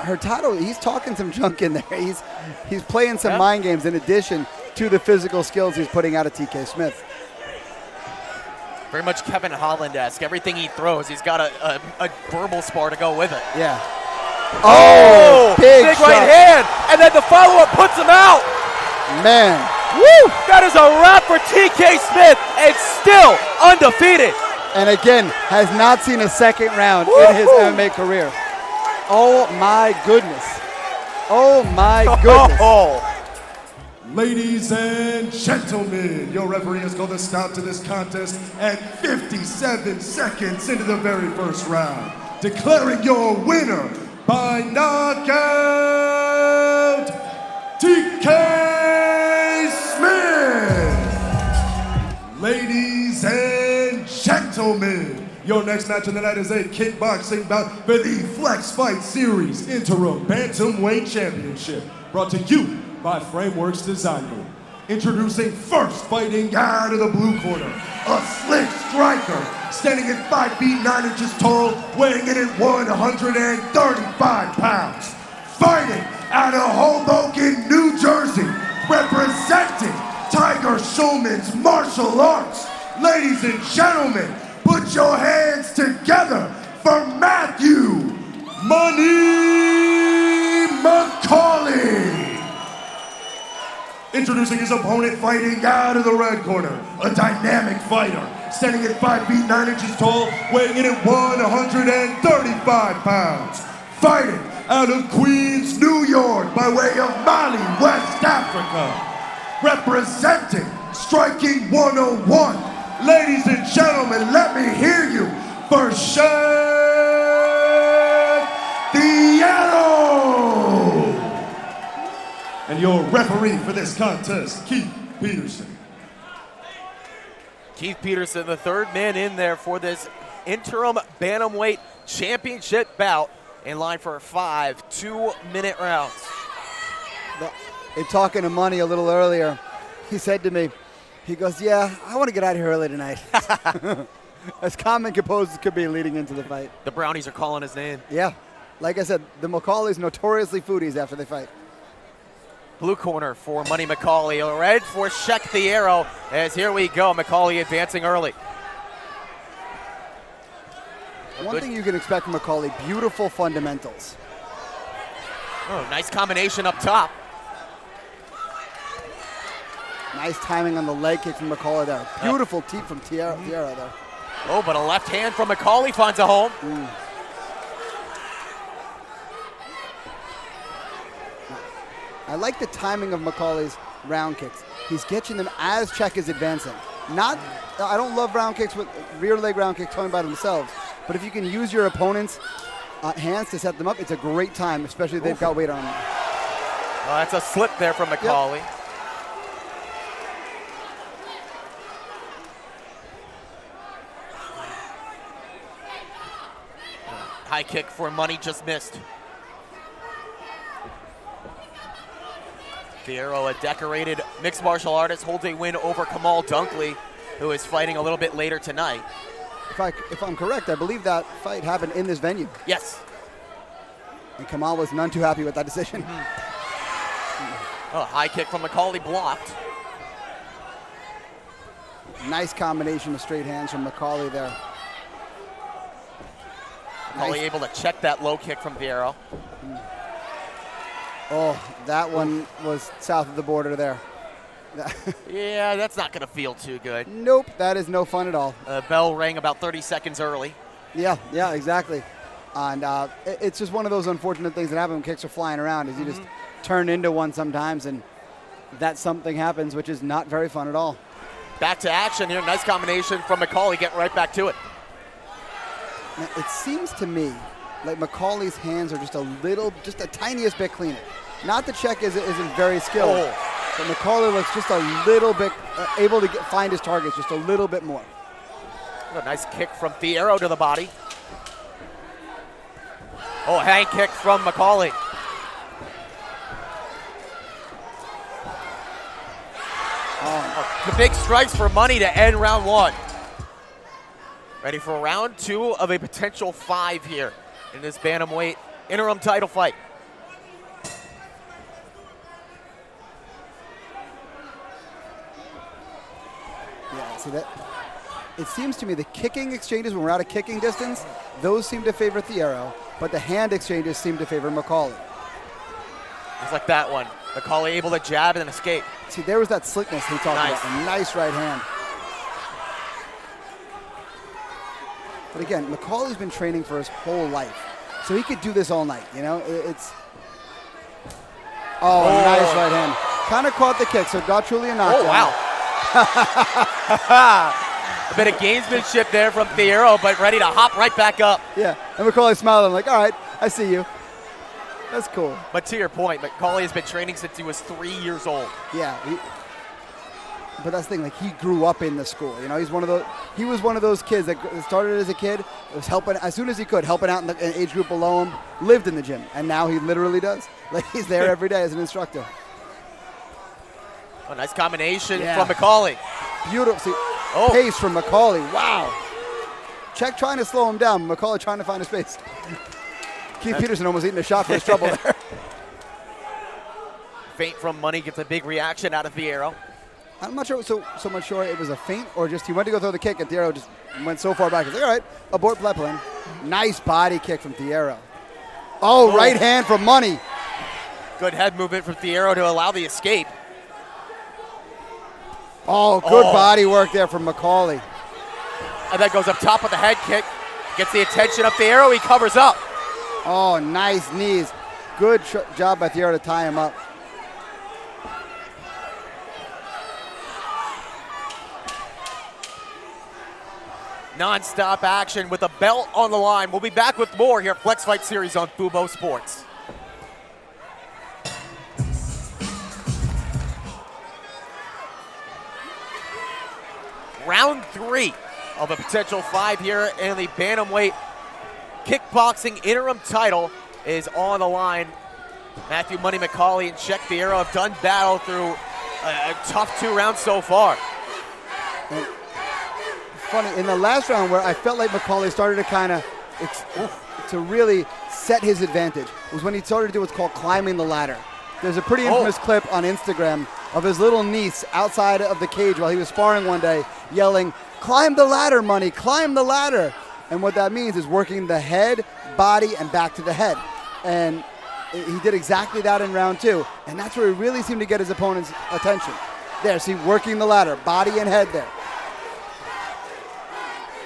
S2: Hurtado, he's talking some junk in there. He's playing some mind games in addition to the physical skills he's putting out of TK Smith.
S1: Very much Kevin Holland-esque. Everything he throws, he's got a verbal spar to go with it.
S2: Yeah.
S1: Oh, big
S2: shot.
S1: right hand, and then the follow-up puts him out.
S2: Man, woo!
S1: That is a wrap for TK Smith, and still undefeated.
S2: And again, has not seen a second round in his MMA career. Oh my goodness. Oh my goodness.
S1: Oh.
S3: Ladies and gentlemen, your referee has called a stop to this contest at 57 seconds into the very first round, declaring your winner by knockout, TK Smith. Ladies and gentlemen, your next match of the night is a kickboxing bout for the Flex Fight Series Interim Bantamweight Championship, brought to you by Frameworks Design Group. Introducing first, fighting out of the blue corner, a slick striker, standing at 5 feet 9 inches tall, weighing in at 135 pounds. Fighting out of Hoboken, New Jersey, representing Tiger Schulman's martial arts. Ladies and gentlemen, put your hands together for Matthew Money McAuley. Introducing his opponent, fighting out of the red corner, a dynamic fighter, standing at 5 feet 9 inches tall, weighing in at 135 pounds. Fighting out of Queens, New York, by way of Mali, West Africa. Representing Striking 101. Ladies and gentlemen, let me hear you for Thiero. And your referee for this contest, Keith Peterson.
S1: Keith Peterson, the third man in there for this interim bantamweight championship bout, in line for 5 2-minute rounds.
S2: In talking to Money a little earlier, he said to me, he goes, yeah, I want to get out of here early tonight. As calm and composed as could be leading into the fight.
S1: The Brownies are calling his name.
S2: Yeah. Like I said, the McAuleys notoriously foodies after they fight.
S1: Blue corner for Money McAuley. Red for Shek Thiero, as here we go. McAuley advancing early.
S2: One thing you can expect from McAuley, beautiful fundamentals.
S1: Oh, nice combination up top.
S2: Nice timing on the leg kick from McAuley there. Beautiful teep from Thiero there.
S1: Oh, but a left hand from McAuley finds a home.
S2: I like the timing of McAuley's round kicks. He's catching them as Czech is advancing. I don't love round kicks with rear leg round kicks coming by themselves, but if you can use your opponent's hands to set them up, it's a great time, especially if they've got weight on them.
S1: Oh, that's a slip there from McAuley. Yep. High kick for Money, just missed. Thiero, a decorated mixed martial artist, holds a win over Kamal Dunkley, who is fighting a little bit later tonight.
S2: If I'm correct, I believe that fight happened in this venue.
S1: Yes.
S2: And Kamal was none too happy with that decision.
S1: Oh, high kick from McAuley blocked.
S2: Nice combination of straight hands from McAuley there.
S1: McAuley able to check that low kick from Thiero.
S2: Oh, that one was south of the border there.
S1: Yeah, that's not going to feel too good.
S2: Nope, that is no fun at all.
S1: Bell rang about 30 seconds early.
S2: Yeah, exactly. And it's just one of those unfortunate things that happen when kicks are flying around is you just turn into one sometimes, and that something happens, which is not very fun at all.
S1: Back to action here. Nice combination from McAuley, getting right back to it.
S2: Now, it seems to me like McAuley's hands are just a tiniest bit cleaner. Not that Czech isn't very skilled, but McAuley looks just a little bit able to find his targets just a little bit more.
S1: A nice kick from Thiero to the body. Oh, hang kick from McAuley. The big strikes for money to end round 1. Ready for round 2 of a potential 5 here in this bantamweight interim title fight.
S2: Yeah, see that? It seems to me the kicking exchanges, when we're out of kicking distance, those seem to favor Thiero, but the hand exchanges seem to favor McAuley.
S1: It's like that one. McAuley able to jab and escape.
S2: See, there was that slickness he talked about. A nice right hand. But again, McAuley's been training for his whole life, so he could do this all night, you know? Oh, nice right hand. Kind of caught the kick, so not truly a knockdown.
S1: Oh, wow. A bit of gamesmanship there from Thiero, but ready to hop right back up.
S2: Yeah, and McAuley smiling like, all right, I see you. That's cool.
S1: But to your point, McAuley has been training since he was 3 years old.
S2: Yeah, but that's the thing. Like, he grew up in the school. You know, he was one of those kids that started as a kid, was helping as soon as he could, helping out in the age group below him, lived in the gym, and now he literally does. Like, he's there every day as an instructor.
S1: A nice combination from McAuley.
S2: Beautiful. See, pace from McAuley. Wow. Czech trying to slow him down. McAuley trying to find a space. Keith Peterson almost eating a shot for his trouble there.
S1: Feint from Money gets a big reaction out of Thiero.
S2: I'm not sure so much sure it was a feint or just he went to go throw the kick and Thiero just went so far back. He's like, all right, abort play plan. Nice body kick from Thiero. Oh, right hand from Money.
S1: Good head movement from Thiero to allow the escape.
S2: Oh, good body work there from McAuley.
S1: And that goes up top with the head kick. Gets the attention of Thiero. He covers up.
S2: Oh, nice knees. Good job by Thiero to tie him up.
S1: Non-stop action with a belt on the line. We'll be back with more here at Flex Fight Series on Fubo Sports. Round 3 of a potential 5 here in the bantamweight kickboxing interim title is on the line. Matthew Money McAuley and Czech Thiero have done battle through a tough 2 rounds so far.
S2: And funny, in the last round where I felt like McAuley started to kind of to really set his advantage was when he started to do what's called climbing the ladder. There's a pretty infamous clip on Instagram of his little niece outside of the cage while he was sparring one day yelling, "Climb the ladder, Money, climb the ladder." And what that means is working the head, body, and back to the head. And he did exactly that in round 2. And that's where he really seemed to get his opponent's attention. There, see, working the ladder, body and head there.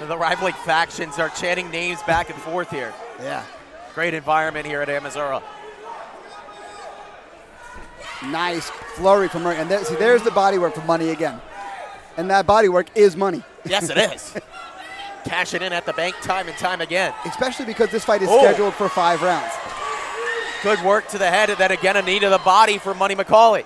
S1: The rivaling factions are chanting names back and forth here.
S2: Yeah.
S1: Great environment here at Amazura.
S2: Nice flurry from Murray. And there, see, there's the body work for Money again. And that body work is money.
S1: Yes, it is. Cashing in at the bank time and time again.
S2: Especially because this fight is scheduled for 5 rounds.
S1: Good work to the head, and then again a knee to the body for Money McAuley.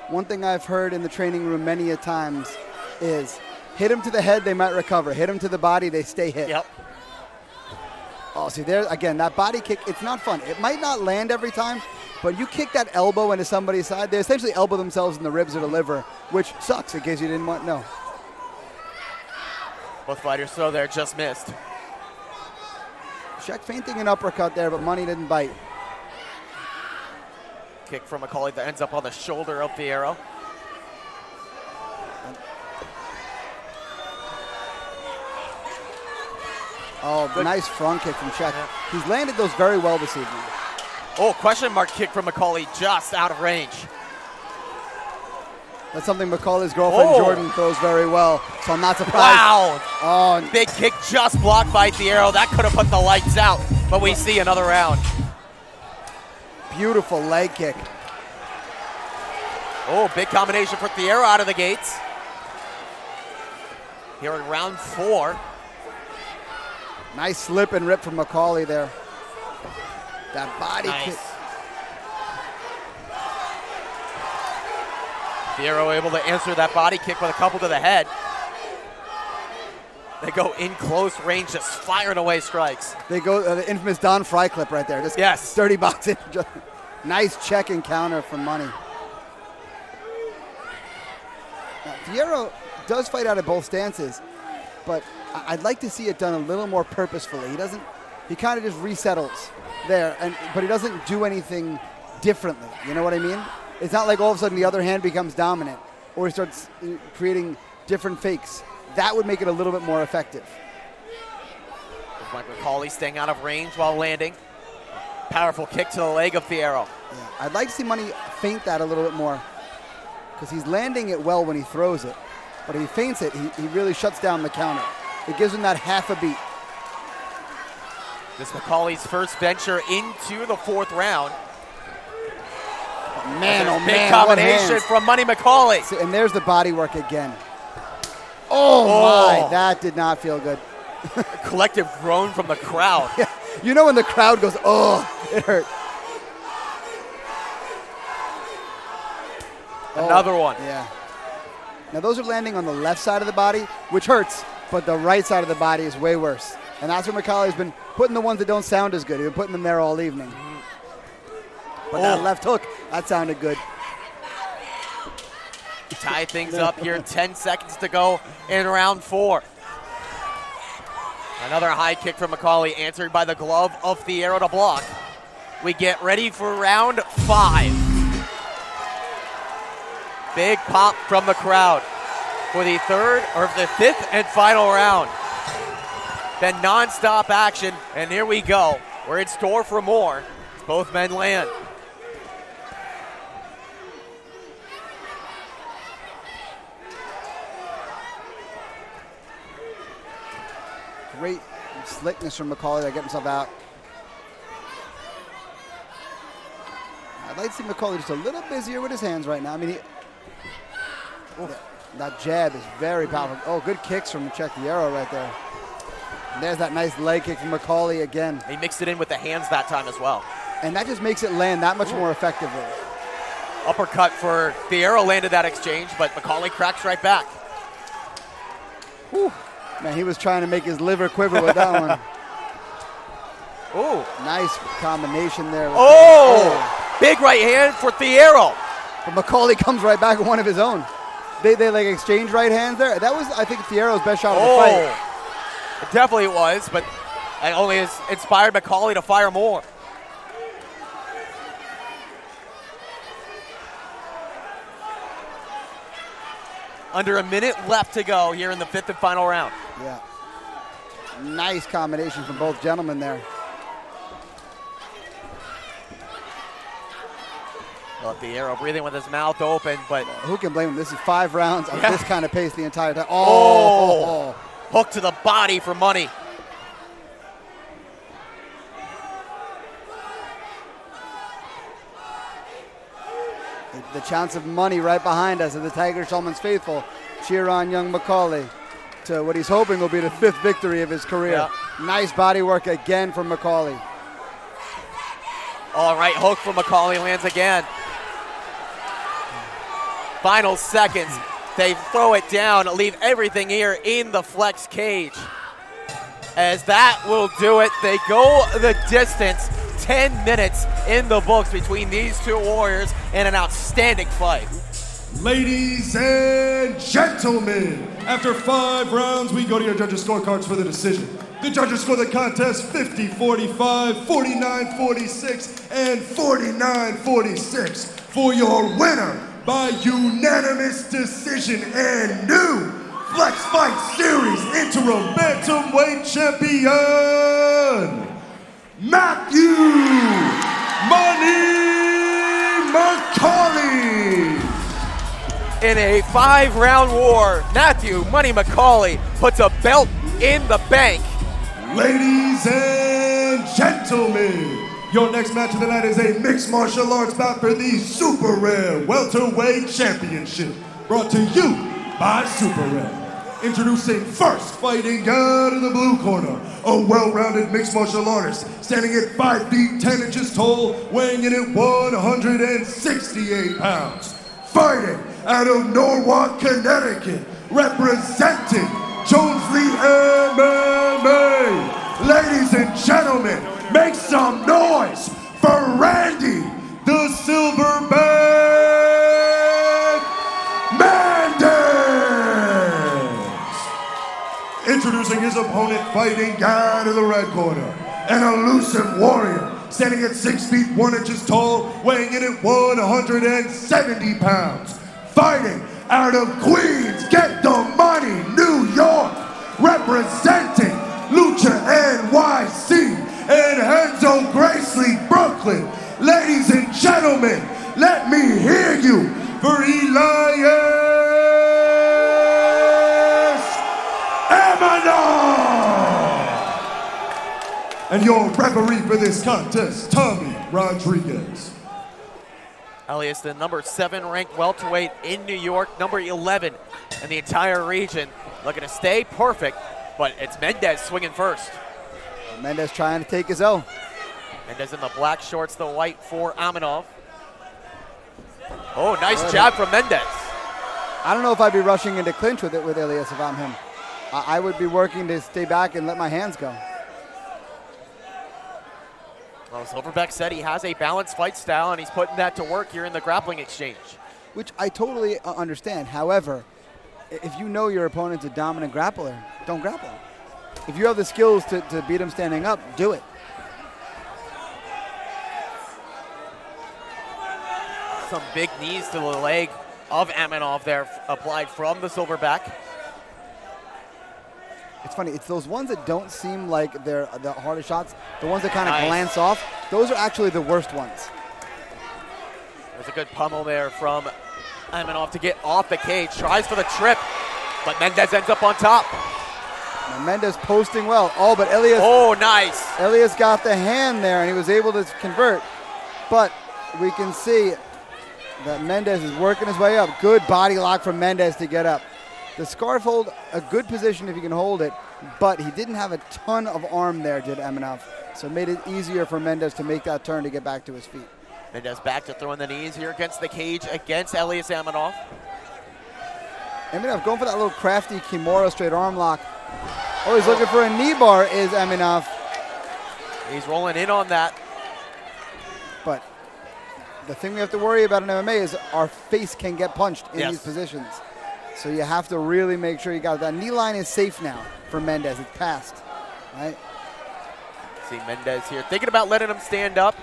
S2: One thing I've heard in the training room many a times is hit him to the head, they might recover. Hit him to the body, they stay hit.
S1: Yep.
S2: Oh, see, there again, that body kick, it's not fun. It might not land every time, but you kick that elbow into somebody's side, they essentially elbow themselves in the ribs or the liver, which sucks in case you didn't want to know.
S1: Both fighters throw there, just missed.
S2: Czech feinting an uppercut there, but Money didn't bite.
S1: Kick from McAuley that ends up on the shoulder of Thiero.
S2: Oh,
S1: good.
S2: Nice front kick from Czech. Yeah. He's landed those very well this evening.
S1: Oh, question mark kick from McAuley just out of range.
S2: That's something McAuley's girlfriend Jordan throws very well, so I'm not surprised.
S1: Wow.
S2: Oh,
S1: big kick just blocked by Thiero. That could have put the lights out, but we see another round.
S2: Beautiful leg kick.
S1: Oh, big combination for Thiero out of the gates. Here in round 4.
S2: Nice slip and rip from McAuley there. That body
S1: Nice.
S2: kick.
S1: Thiero able to answer that body kick with a couple to the head. They go in close range, just firing away strikes.
S2: They go the infamous Don Fry clip right there. Just
S1: Yes.
S2: dirty boxing. Just nice check and counter from Money. Now, Thiero does fight out of both stances, but I'd like to see it done a little more purposefully. He kind of just resettles there, but he doesn't do anything differently. You know what I mean? It's not like all of a sudden the other hand becomes dominant or he starts creating different fakes. That would make it a little bit more effective.
S1: Like McAuley staying out of range while landing. Powerful kick to the leg of Thiero.
S2: Yeah, I'd like to see Money feint that a little bit more because he's landing it well when he throws it. But if he feints it, he really shuts down the counter. It gives him that half a beat.
S1: This McAuley's first venture into the 4th round.
S2: Man, oh
S1: Big
S2: man, what
S1: combination
S2: hands.
S1: from Money McAuley.
S2: See, and there's the body work again. Oh my, that did not feel good.
S1: Collective groan from the crowd.
S2: Yeah. You know when the crowd goes, oh, it hurt.
S1: Another one.
S2: Yeah. Now those are landing on the left side of the body, which hurts, but the right side of the body is way worse. And that's where McAuley's been putting the ones that don't sound as good. He's been putting them there all evening. But that left hook, that sounded good.
S1: Tie things up here, 10 seconds to go in round 4. Another high kick from McAuley, answered by the glove of Thiero to block. We get ready for round 5. Big pop from the crowd for the 5th and final round. Then non-stop action, and here we go. We're in store for more as both men land.
S2: Great slickness from McAuley to get himself out. I'd like to see McAuley just a little busier with his hands right now. I mean, that jab is very powerful. Oh, good kicks from Thiero right there. And there's that nice leg kick from McAuley again.
S1: He mixed it in with the hands that time as well.
S2: And that just makes it land that much more effectively.
S1: Uppercut for Thiero landed that exchange, but McAuley cracks right back.
S2: Whew. Man, he was trying to make his liver quiver with that one.
S1: Ooh.
S2: Nice combination there.
S1: Big right hand for Thiero.
S2: But McAuley comes right back with one of his own. They like exchange right hands there. That was, I think, Thiero's best shot of the fight.
S1: It definitely was, but it only has inspired McAuley to fire more. Under a minute left to go here in the 5th and final round.
S2: Yeah. Nice combination from both gentlemen there.
S1: Well, Thiero breathing with his mouth open, but
S2: Who can blame him? This is 5 rounds of
S1: Yeah.
S2: this kind of pace the entire time.
S1: hook to the body for Money.
S2: The chants of Money right behind us, and the Tiger Shulman's faithful cheer on young McAuley to what he's hoping will be the 5th victory of his career.
S1: Yeah.
S2: Nice body work again from McAuley.
S1: All right, hook from McAuley lands again. Final seconds. They throw it down, leave everything here in the flex cage. As that will do it, they go the distance. 10 minutes in the books between these two warriors and an outstanding fight.
S3: Ladies and gentlemen, after 5 rounds, we go to your judges' scorecards for the decision. The judges score the contest 50-45, 49-46, and 49-46 for your winner by unanimous decision and new Flex Fight Series interim bantamweight champion, Matthew Money McAuley.
S1: In a 5-round war, Matthew Money McAuley puts a belt in the bank.
S3: Ladies and gentlemen, Your next match of the night is a mixed martial arts bout for the Super Rare Welterweight Championship, brought to you by Super Rare. Introducing first, fighting out of the blue corner, a well-rounded mixed martial artist, standing at 5 feet 10 inches tall, weighing in at 168 pounds. Fighting out of Norwalk, Connecticut, representing Jonesley MMA. Ladies and gentlemen, make some noise for Randy, the Silverback Mendes. Introducing his opponent, fighting out of the red corner, an elusive warrior, standing at 6 feet 1 inches tall, weighing in at 170 pounds. Fighting out of Queens, Get the Money, New York, representing Lucha NYC and Henzo Gracely, Brooklyn. Ladies and gentlemen, let me hear you for Elias Aminov. And your referee for this contest, Tommy Rodriguez.
S1: Elias, the number 7 ranked welterweight in New York, number 11 in the entire region, looking to stay perfect, but it's Mendes swinging first.
S2: Mendes trying to take his own.
S1: Mendes in the black shorts, the white for Aminov. Oh, nice jab from Mendes.
S2: I don't know if I'd be rushing into clinch with Elias if I'm him. I would be working to stay back and let my hands go.
S1: Well, Silverback said he has a balanced fight style, and he's putting that to work here in the grappling exchange.
S2: Which I totally understand. However, if you know your opponent's a dominant grappler, don't grapple him. If you have the skills to beat him standing up, do it.
S1: Some big knees to the leg of Aminov there, applied from the Silverback.
S2: It's funny, it's those ones that don't seem like they're the hardest shots, the ones that kind of glance off, those are actually the worst ones.
S1: There's a good pummel there from Aminov to get off the cage, tries for the trip, but Mendes ends up on top.
S2: Now Mendes posting well. Oh, but Elias.
S1: Oh, nice.
S2: Elias got the hand there, and he was able to convert. But we can see that Mendes is working his way up. Good body lock from Mendes to get up. The scarf hold, a good position if you can hold it, but he didn't have a ton of arm there, did Aminov. So it made it easier for Mendes to make that turn to get back to his feet.
S1: Mendes back to throwing the knees here against the cage against Elias Aminov.
S2: Aminov going for that little crafty Kimura straight arm lock. Oh, he's looking for a knee bar, is Aminov.
S1: He's rolling in on that.
S2: But the thing we have to worry about in MMA is our face can get punched in these positions. So you have to really make sure you got that. Knee line is safe now for Mendes. It's passed, right?
S1: See Mendes here thinking about letting him stand up.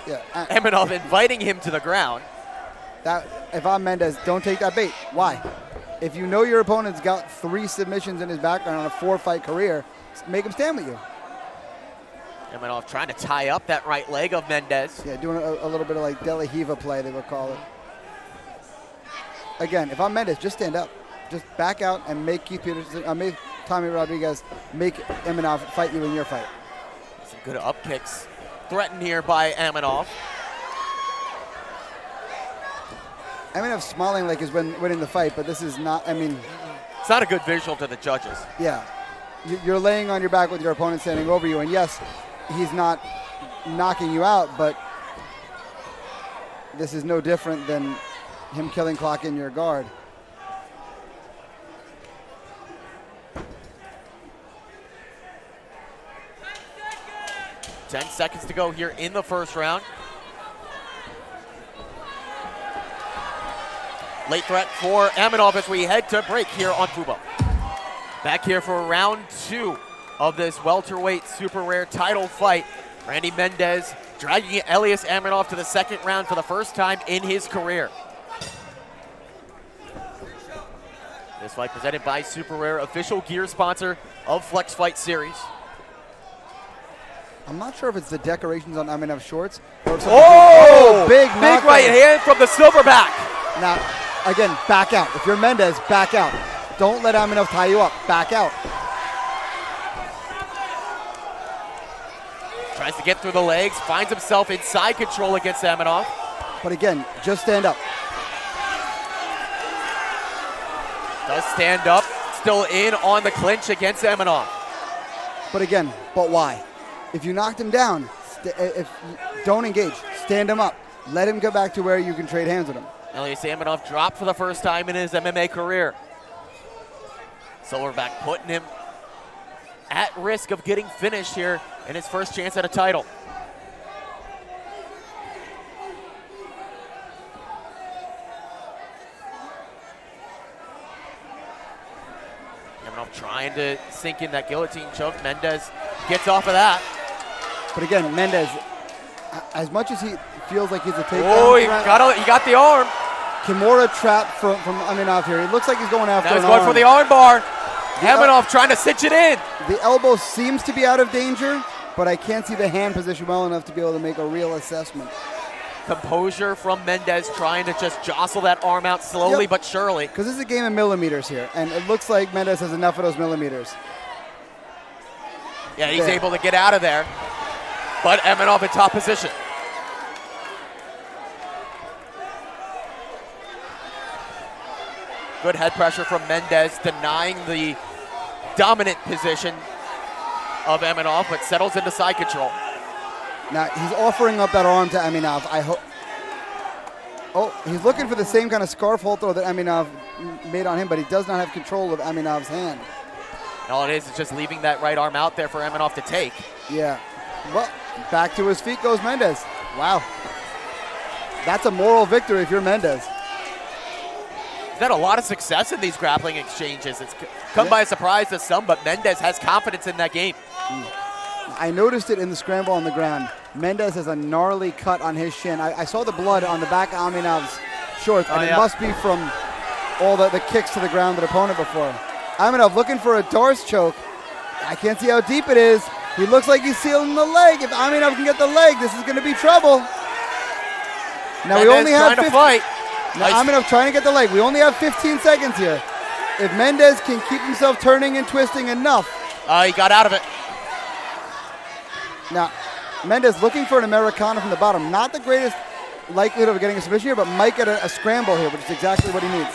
S2: Yeah.
S1: Aminov inviting him to the ground.
S2: That, if I'm Mendes, don't take that bait. Why? If you know your opponent's got 3 submissions in his background on a 4-fight career, make him stand with you.
S1: Aminov trying to tie up that right leg of Mendes.
S2: Yeah, doing a little bit of like De La Hiva play, they would call it. Again, if I'm Mendes, just stand up. Just back out and make Keith Peterson, make Tommy Rodriguez, make Aminov fight you in your fight.
S1: Some good up kicks threatened here by Aminov.
S2: Aminov's smiling like he's winning the fight, but this is not, I mean.
S1: It's not a good visual to the judges.
S2: Yeah. You're laying on your back with your opponent standing over you, and yes, he's not knocking you out, but this is no different than him killing clock in your guard.
S1: Ten seconds to go here in the first round. Late threat for Aminov as we head to break here on Fubo. Back here for round 2 of this welterweight super rare title fight. Randy Mendes dragging Elias Aminov to the second round for the first time in his career. This fight presented by Super Rare, official gear sponsor of Flex Fight Series.
S2: I'm not sure if it's the decorations on Aminov's shorts. Or
S1: Big right hand from the Silverback.
S2: Now, again, back out. If you're Mendes, back out. Don't let Aminov tie you up. Back out.
S1: Tries to get through the legs, finds himself inside control against Aminov.
S2: But again, just stand up.
S1: Does stand up, still in on the clinch against Aminov.
S2: But again, but why? If you knocked him down, don't engage. Stand him up. Let him go back to where you can trade hands with him.
S1: Elias Aminov dropped for the first time in his MMA career. Silverback putting him at risk of getting finished here in his first chance at a title. Aminov trying to sink in that guillotine choke. Mendes gets off of that.
S2: But again, Mendes, as much as he feels like he's a takedown.
S1: Oh, he got the arm.
S2: Kimura trap from Aminov here. It looks like he's going after
S1: Now he's
S2: an
S1: going
S2: arm.
S1: for the arm bar. Aminov trying to cinch it in.
S2: The elbow seems to be out of danger, but I can't see the hand position well enough to be able to make a real assessment.
S1: Composure from Mendes trying to just jostle that arm out slowly but surely.
S2: Because this is a game of millimeters here, and it looks like Mendes has enough of those millimeters.
S1: Yeah, he's able to get out of there. But Aminov in top position. Good head pressure from Mendes, denying the dominant position of Aminov, but settles into side control.
S2: Now, he's offering up that arm to Aminov. I hope. Oh, he's looking for the same kind of scarf hold throw that Aminov made on him, but he does not have control of Aminov's hand.
S1: All it is just leaving that right arm out there for Aminov to take.
S2: Yeah. Well, back to his feet goes Mendes. Wow. That's a moral victory if you're Mendes.
S1: He's had a lot of success in these grappling exchanges. It's come by a surprise to some, but Mendes has confidence in that game.
S2: I noticed it in the scramble on the ground. Mendes has a gnarly cut on his shin. I saw the blood on the back of Aminov's shorts, and it must be from all the kicks to the ground of the opponent before. Aminov looking for a Doris choke. I can't see how deep it is. He looks like he's sealing the leg. If Aminov can get the leg, this is going to be trouble. Now
S1: Mendes
S2: we only have
S1: 15. To fight.
S2: Now Aminov trying to get the leg. We only have 15 seconds here. If Mendes can keep himself turning and twisting enough.
S1: He got out of it.
S2: Now, Mendes looking for an Americana from the bottom. Not the greatest likelihood of getting a submission here, but might get a scramble here, which is exactly what he needs.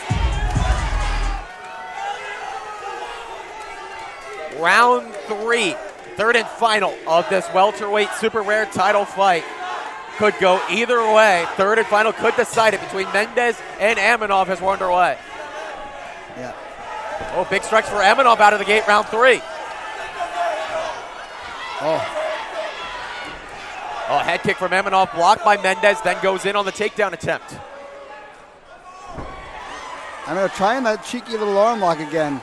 S1: Round 3, third and final of this welterweight super rare title fight. Could go either way. Third and final could decide it between Mendes and Aminov as we're underway.
S2: Yeah.
S1: Oh, big strikes for Aminov out of the gate, round 3. Oh, head kick from Aminov, blocked by Mendes, then goes in on the takedown attempt.
S2: Aminov trying that cheeky little arm lock again.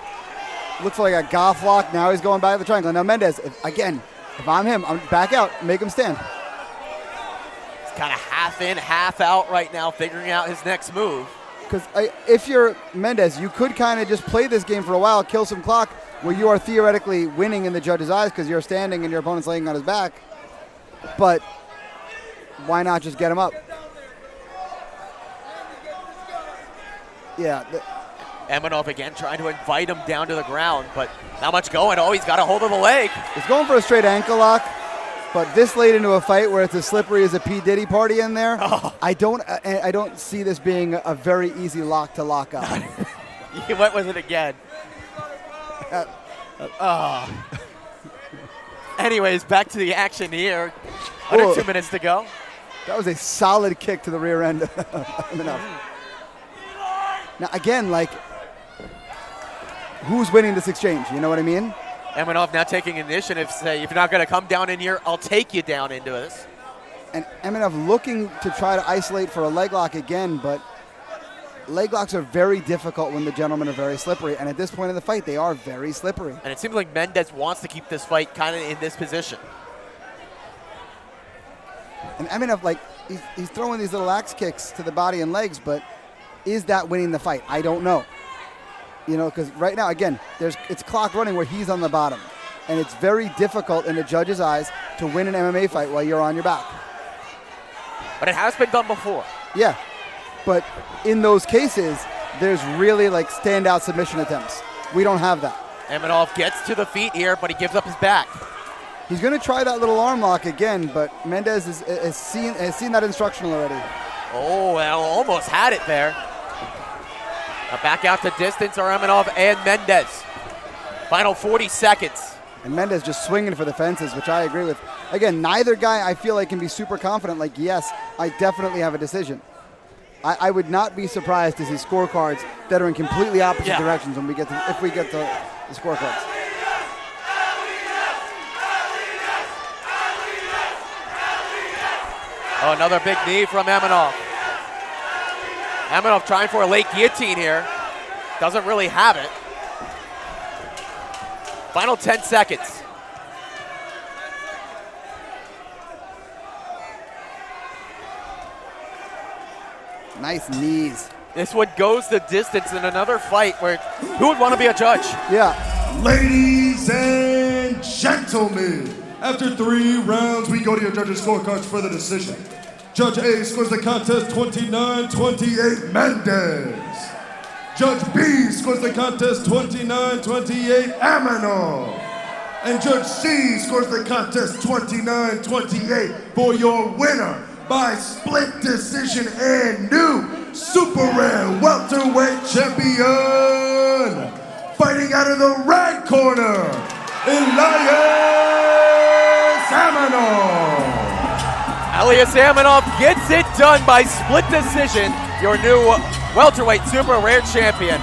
S2: Looks like a golf lock. Now he's going back to the triangle. Now Mendes, if I'm him, I'm back out, make him stand.
S1: He's kind of half in, half out right now, figuring out his next move.
S2: Because if you're Mendes, you could kind of just play this game for a while, kill some clock, where you are theoretically winning in the judge's eyes because you're standing and your opponent's laying on his back. But why not just get him up? Yeah.
S1: Aminov again trying to invite him down to the ground, but not much going. Oh, he's got a hold of the leg.
S2: He's going for a straight ankle lock, but this late into a fight where it's as slippery as a P. Diddy party in there, I don't see this being a very easy lock to lock up.
S1: He went with it again. Anyways, back to the action here. Under 2 minutes to go.
S2: That was a solid kick to the rear end. Now, again, who's winning this exchange? You know what I mean?
S1: Aminov now taking initiative, say, if you're not going to come down in here, I'll take you down into this.
S2: And Aminov looking to try to isolate for a leg lock again, but leg locks are very difficult when the gentlemen are very slippery. And at this point in the fight, they are very slippery.
S1: And it seems like Mendes wants to keep this fight kind of in this position.
S2: And Aminov, he's throwing these little axe kicks to the body and legs, but is that winning the fight? I don't know. You know, because right now, again, it's clock running where he's on the bottom. And it's very difficult in the judge's eyes to win an MMA fight while you're on your back.
S1: But it has been done before.
S2: Yeah. But in those cases, there's really standout submission attempts. We don't have that.
S1: Aminov gets to the feet here, but he gives up his back.
S2: He's going to try that little arm lock again, but Mendes has seen that instruction already.
S1: Oh, well, almost had it there. Now back out to distance are Aminov and Mendes. Final 40 seconds.
S2: And Mendes just swinging for the fences, which I agree with. Again, neither guy I feel like can be super confident, like, yes, I definitely have a decision. I would not be surprised to see scorecards that are in completely opposite directions when if we get to the scorecards.
S1: Oh, another big knee from Aminov. Aminov trying for a late guillotine here. Doesn't really have it. Final 10 seconds.
S2: Nice knees.
S1: This one goes the distance in another fight where who would want to be a judge?
S2: Yeah.
S3: Ladies and gentlemen, after 3 rounds, we go to your judges' scorecards for the decision. Judge A scores the contest 29-28 Mendes. Judge B scores the contest 29-28 Aminov. And Judge C scores the contest 29-28 for your winner by split decision and new super rare welterweight champion. Fighting out of the red corner, Elias Aminov.
S1: Elias Aminov gets it done by split decision. Your new welterweight super rare champion.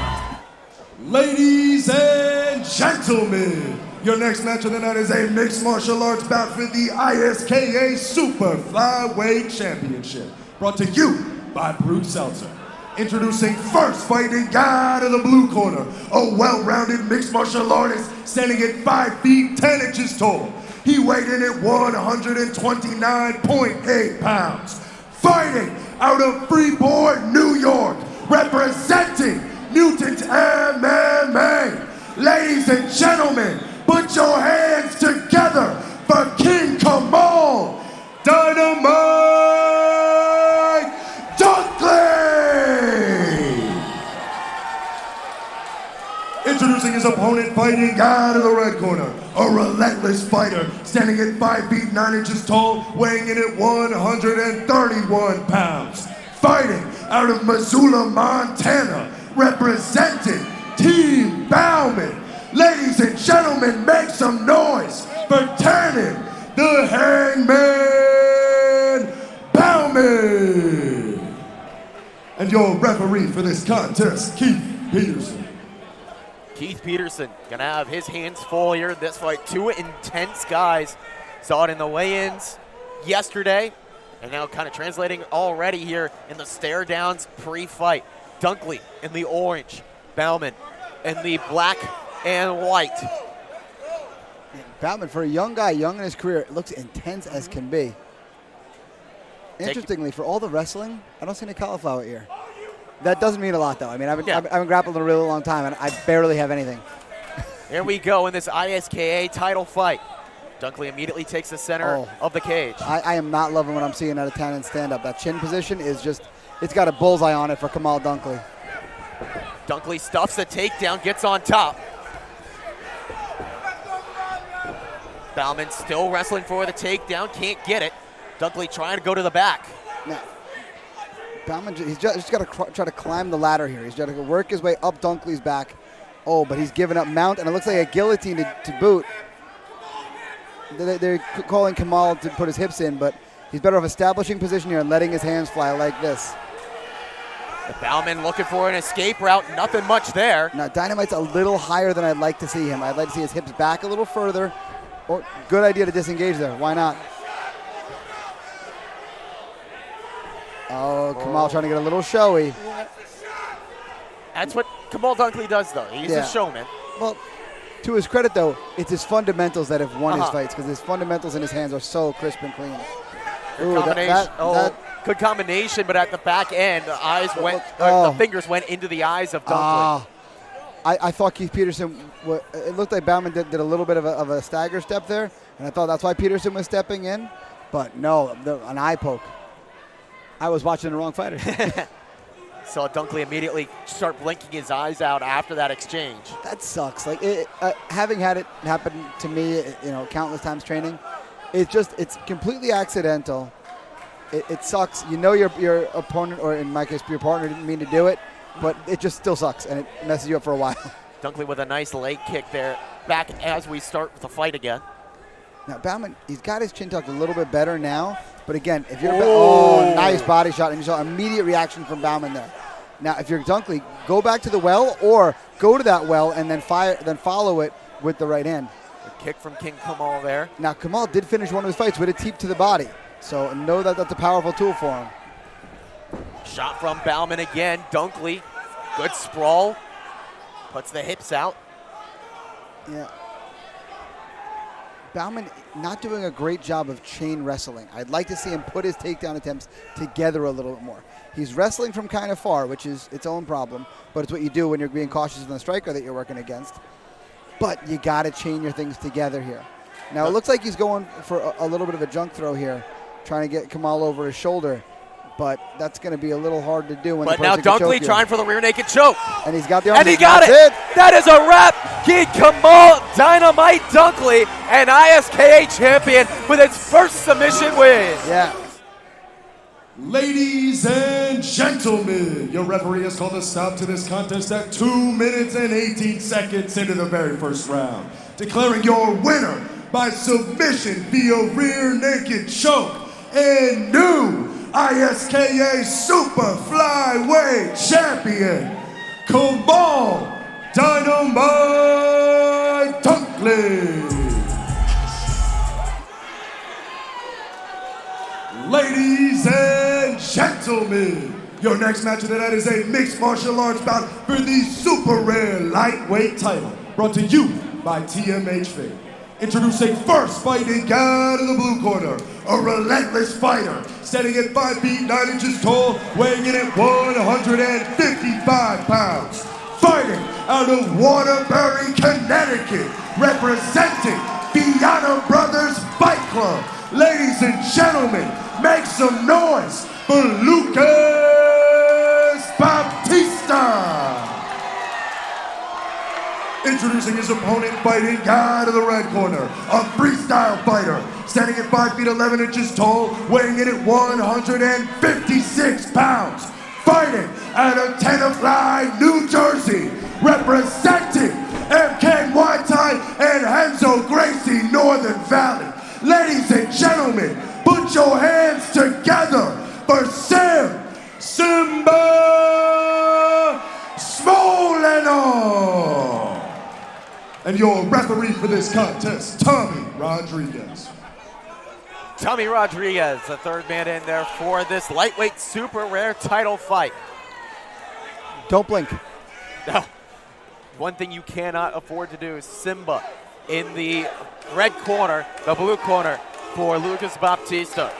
S3: Ladies and gentlemen, your next match of the night is a mixed martial arts bout for the ISKA Super Flyweight Championship. Brought to you by Brute Seltzer. Introducing first, fighting out of the blue corner, a well-rounded mixed martial artist standing at 5 feet 10 inches tall. He weighed in at 129.8 pounds. Fighting out of Freeport, New York, representing Mutant MMA. Ladies and gentlemen, put your hands together for King Kamal Dynamite Dunkley! Introducing his opponent, fighting out of the red corner, a relentless fighter standing at 5 feet 9 inches tall, weighing in at 131 pounds. Fighting out of Missoula, Montana, representing Team Balman. Ladies and gentlemen, make some noise for Tannen, the Hangman Balman. And your referee for this contest, Keith Peterson.
S1: Keith Peterson gonna have his hands full here in this fight. 2 intense guys. Saw it in the weigh-ins yesterday, and now kind of translating already here in the stare downs pre-fight. Dunkley in the orange, Balman in the black and white.
S2: Balman, for a young guy, young in his career, looks intense as can be. Interestingly, for all the wrestling, I don't see any cauliflower ear. That doesn't mean a lot, though. I mean, I've been grappling a really long time, and I barely have anything.
S1: Here we go in this ISKA title fight. Dunkley immediately takes the center of the cage.
S2: I am not loving what I'm seeing out of Tannen stand-up. That chin position is just, it's got a bullseye on it for Kamal Dunkley.
S1: Dunkley stuffs the takedown, gets on top. Balman still wrestling for the takedown, can't get it. Dunkley trying to go to the back.
S2: Now, Balman, he's just got to try to climb the ladder here. He's got to work his way up Dunkley's back. Oh, but he's giving up mount, and it looks like a guillotine to boot. They're calling Kamal to put his hips in, but he's better off establishing position here and letting his hands fly like this.
S1: Balman looking for an escape route, nothing much there.
S2: Now, Dynamite's a little higher than I'd like to see him. I'd like to see his hips back a little further. Or, good idea to disengage there. Why not? Oh, Kamal trying to get a little showy.
S1: That's what Kamal Dunkley does, though. He's a showman.
S2: Well, to his credit, though, it's his fundamentals that have won his fights, because his fundamentals in his hands are so crisp and clean.
S1: Good combination, but at the back end, the eyes went, the fingers went into the eyes of Dunkley.
S2: I thought Keith Peterson, it looked like Balman did a little bit of a stagger step there, and I thought that's why Peterson was stepping in, but no, an eye poke. I was watching the wrong fighter.
S1: Saw Dunkley immediately start blinking his eyes out after that exchange.
S2: That sucks. Like having had it happen to me, countless times training, it's completely accidental. It sucks. You know your opponent, or in my case, your partner didn't mean to do it, but it just still sucks, and it messes you up for a while.
S1: Dunkley with a nice leg kick there, back as we start the fight again.
S2: Now, Balman, he's got his chin tucked a little bit better now, but again, if you're nice body shot, and you saw immediate reaction from Balman there. Now, if you're Dunkley, go back to the well, or go to that well and then follow it with the right hand.
S1: A kick from King Kamal there.
S2: Now, Kamal did finish one of his fights with a teep to the body. So know that that's a powerful tool for him.
S1: Shot from Balman again. Dunkley, good sprawl. Puts the hips out.
S2: Yeah. Balman not doing a great job of chain wrestling. I'd like to see him put his takedown attempts together a little bit more. He's wrestling from kind of far, which is its own problem, but it's what you do when you're being cautious of the striker that you're working against. But you got to chain your things together here. Now, it looks like he's going for a little bit of a junk throw here, trying to get Kamal over his shoulder, but that's going to be a little hard to do when the person can choke you.
S1: But now Dunkley trying for the rear naked choke.
S2: And he's got the arm.
S1: And he got it. That is a wrap. King Kamal Dynamite Dunkley, an ISKA champion with its first submission win.
S2: Yeah.
S3: Ladies and gentlemen, your referee has called a stop to this contest at 2 minutes and 18 seconds into the very first round, declaring your winner by submission via rear naked choke and new ISKA Super Flyweight Champion, Kamal Dynamite Dunkley. Ladies and gentlemen, your next match of the night is a mixed martial arts bout for the super rare lightweight title, brought to you by TMH Fate. Introducing first, fighting out of the blue corner, a relentless fighter, standing at 5 feet 9 inches tall, weighing in at 155 pounds. Fighting out of Waterbury, Connecticut, representing Fianna Brothers Fight Club. Ladies and gentlemen, make some noise for Lucas Baptista. Introducing his opponent, fighting out of the red corner, a freestyle fighter, standing at 5 feet 11 inches tall, weighing in at 156 pounds. Fighting out of Tenafly, New Jersey, representing MK Muay Thai and Henzo Gracie, Northern Valley. Ladies and gentlemen, put your hands together for Simba Smolenov. And your referee for this contest, Tommy Rodriguez.
S1: Tommy Rodriguez, the third man in there for this lightweight super rare title fight.
S2: Don't blink.
S1: No. One thing you cannot afford to do is Simba in the red corner, the blue corner for Lucas Baptista.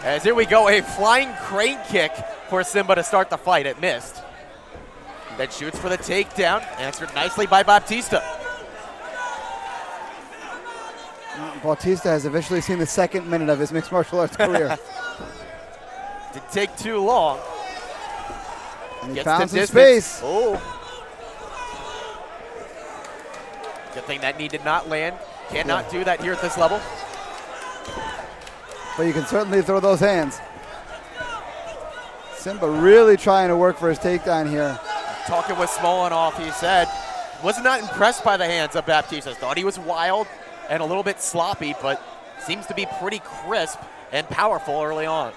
S1: As here we go, a flying crane kick for Simba to start the fight. It missed. Then shoots for the takedown, answered nicely by Baptista.
S2: Bautista has officially seen the second minute of his mixed martial arts career.
S1: Didn't take too long.
S2: And he found some space.
S1: Oh. Good thing that knee did not land. Cannot do that here at this level.
S2: But you can certainly throw those hands. Simba really trying to work for his takedown here.
S1: Talking with Smolenov, he said, was not impressed by the hands of Baptista. Thought he was wild and a little bit sloppy, but seems to be pretty crisp and powerful early on.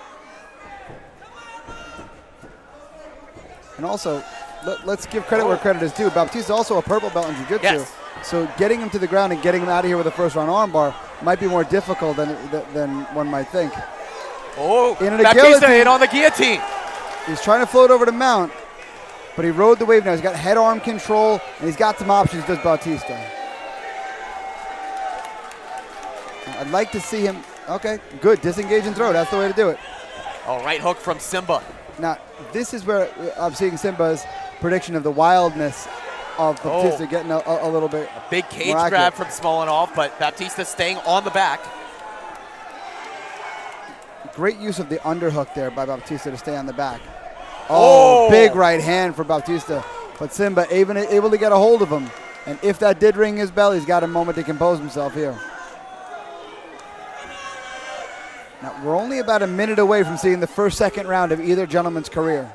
S2: And also, let's give credit where credit is due. Baptista also a purple belt in jiu-jitsu.
S1: Yes.
S2: So getting him to the ground and getting him out of here with a first-round armbar might be more difficult than one might think.
S1: Oh,
S2: in
S1: Baptista in on the guillotine.
S2: He's trying to float over to mount, but he rode the wave now. He's got head-arm control, and he's got some options, does Bautista. I'd like to see him. Okay, good. Disengage and throw. That's the way to do it.
S1: All right, hook from Simba.
S2: Now, this is where I'm seeing Simba's prediction of the wildness of Baptista getting a little bit.
S1: A big cage grab from Smolenov, but Baptista staying on the back.
S2: Great use of the underhook there by Baptista to stay on the back. Oh, big right hand for Baptista. But Simba able to get a hold of him. And if that did ring his bell, he's got a moment to compose himself here. Now, we're only about a minute away from seeing the second round of either gentleman's career.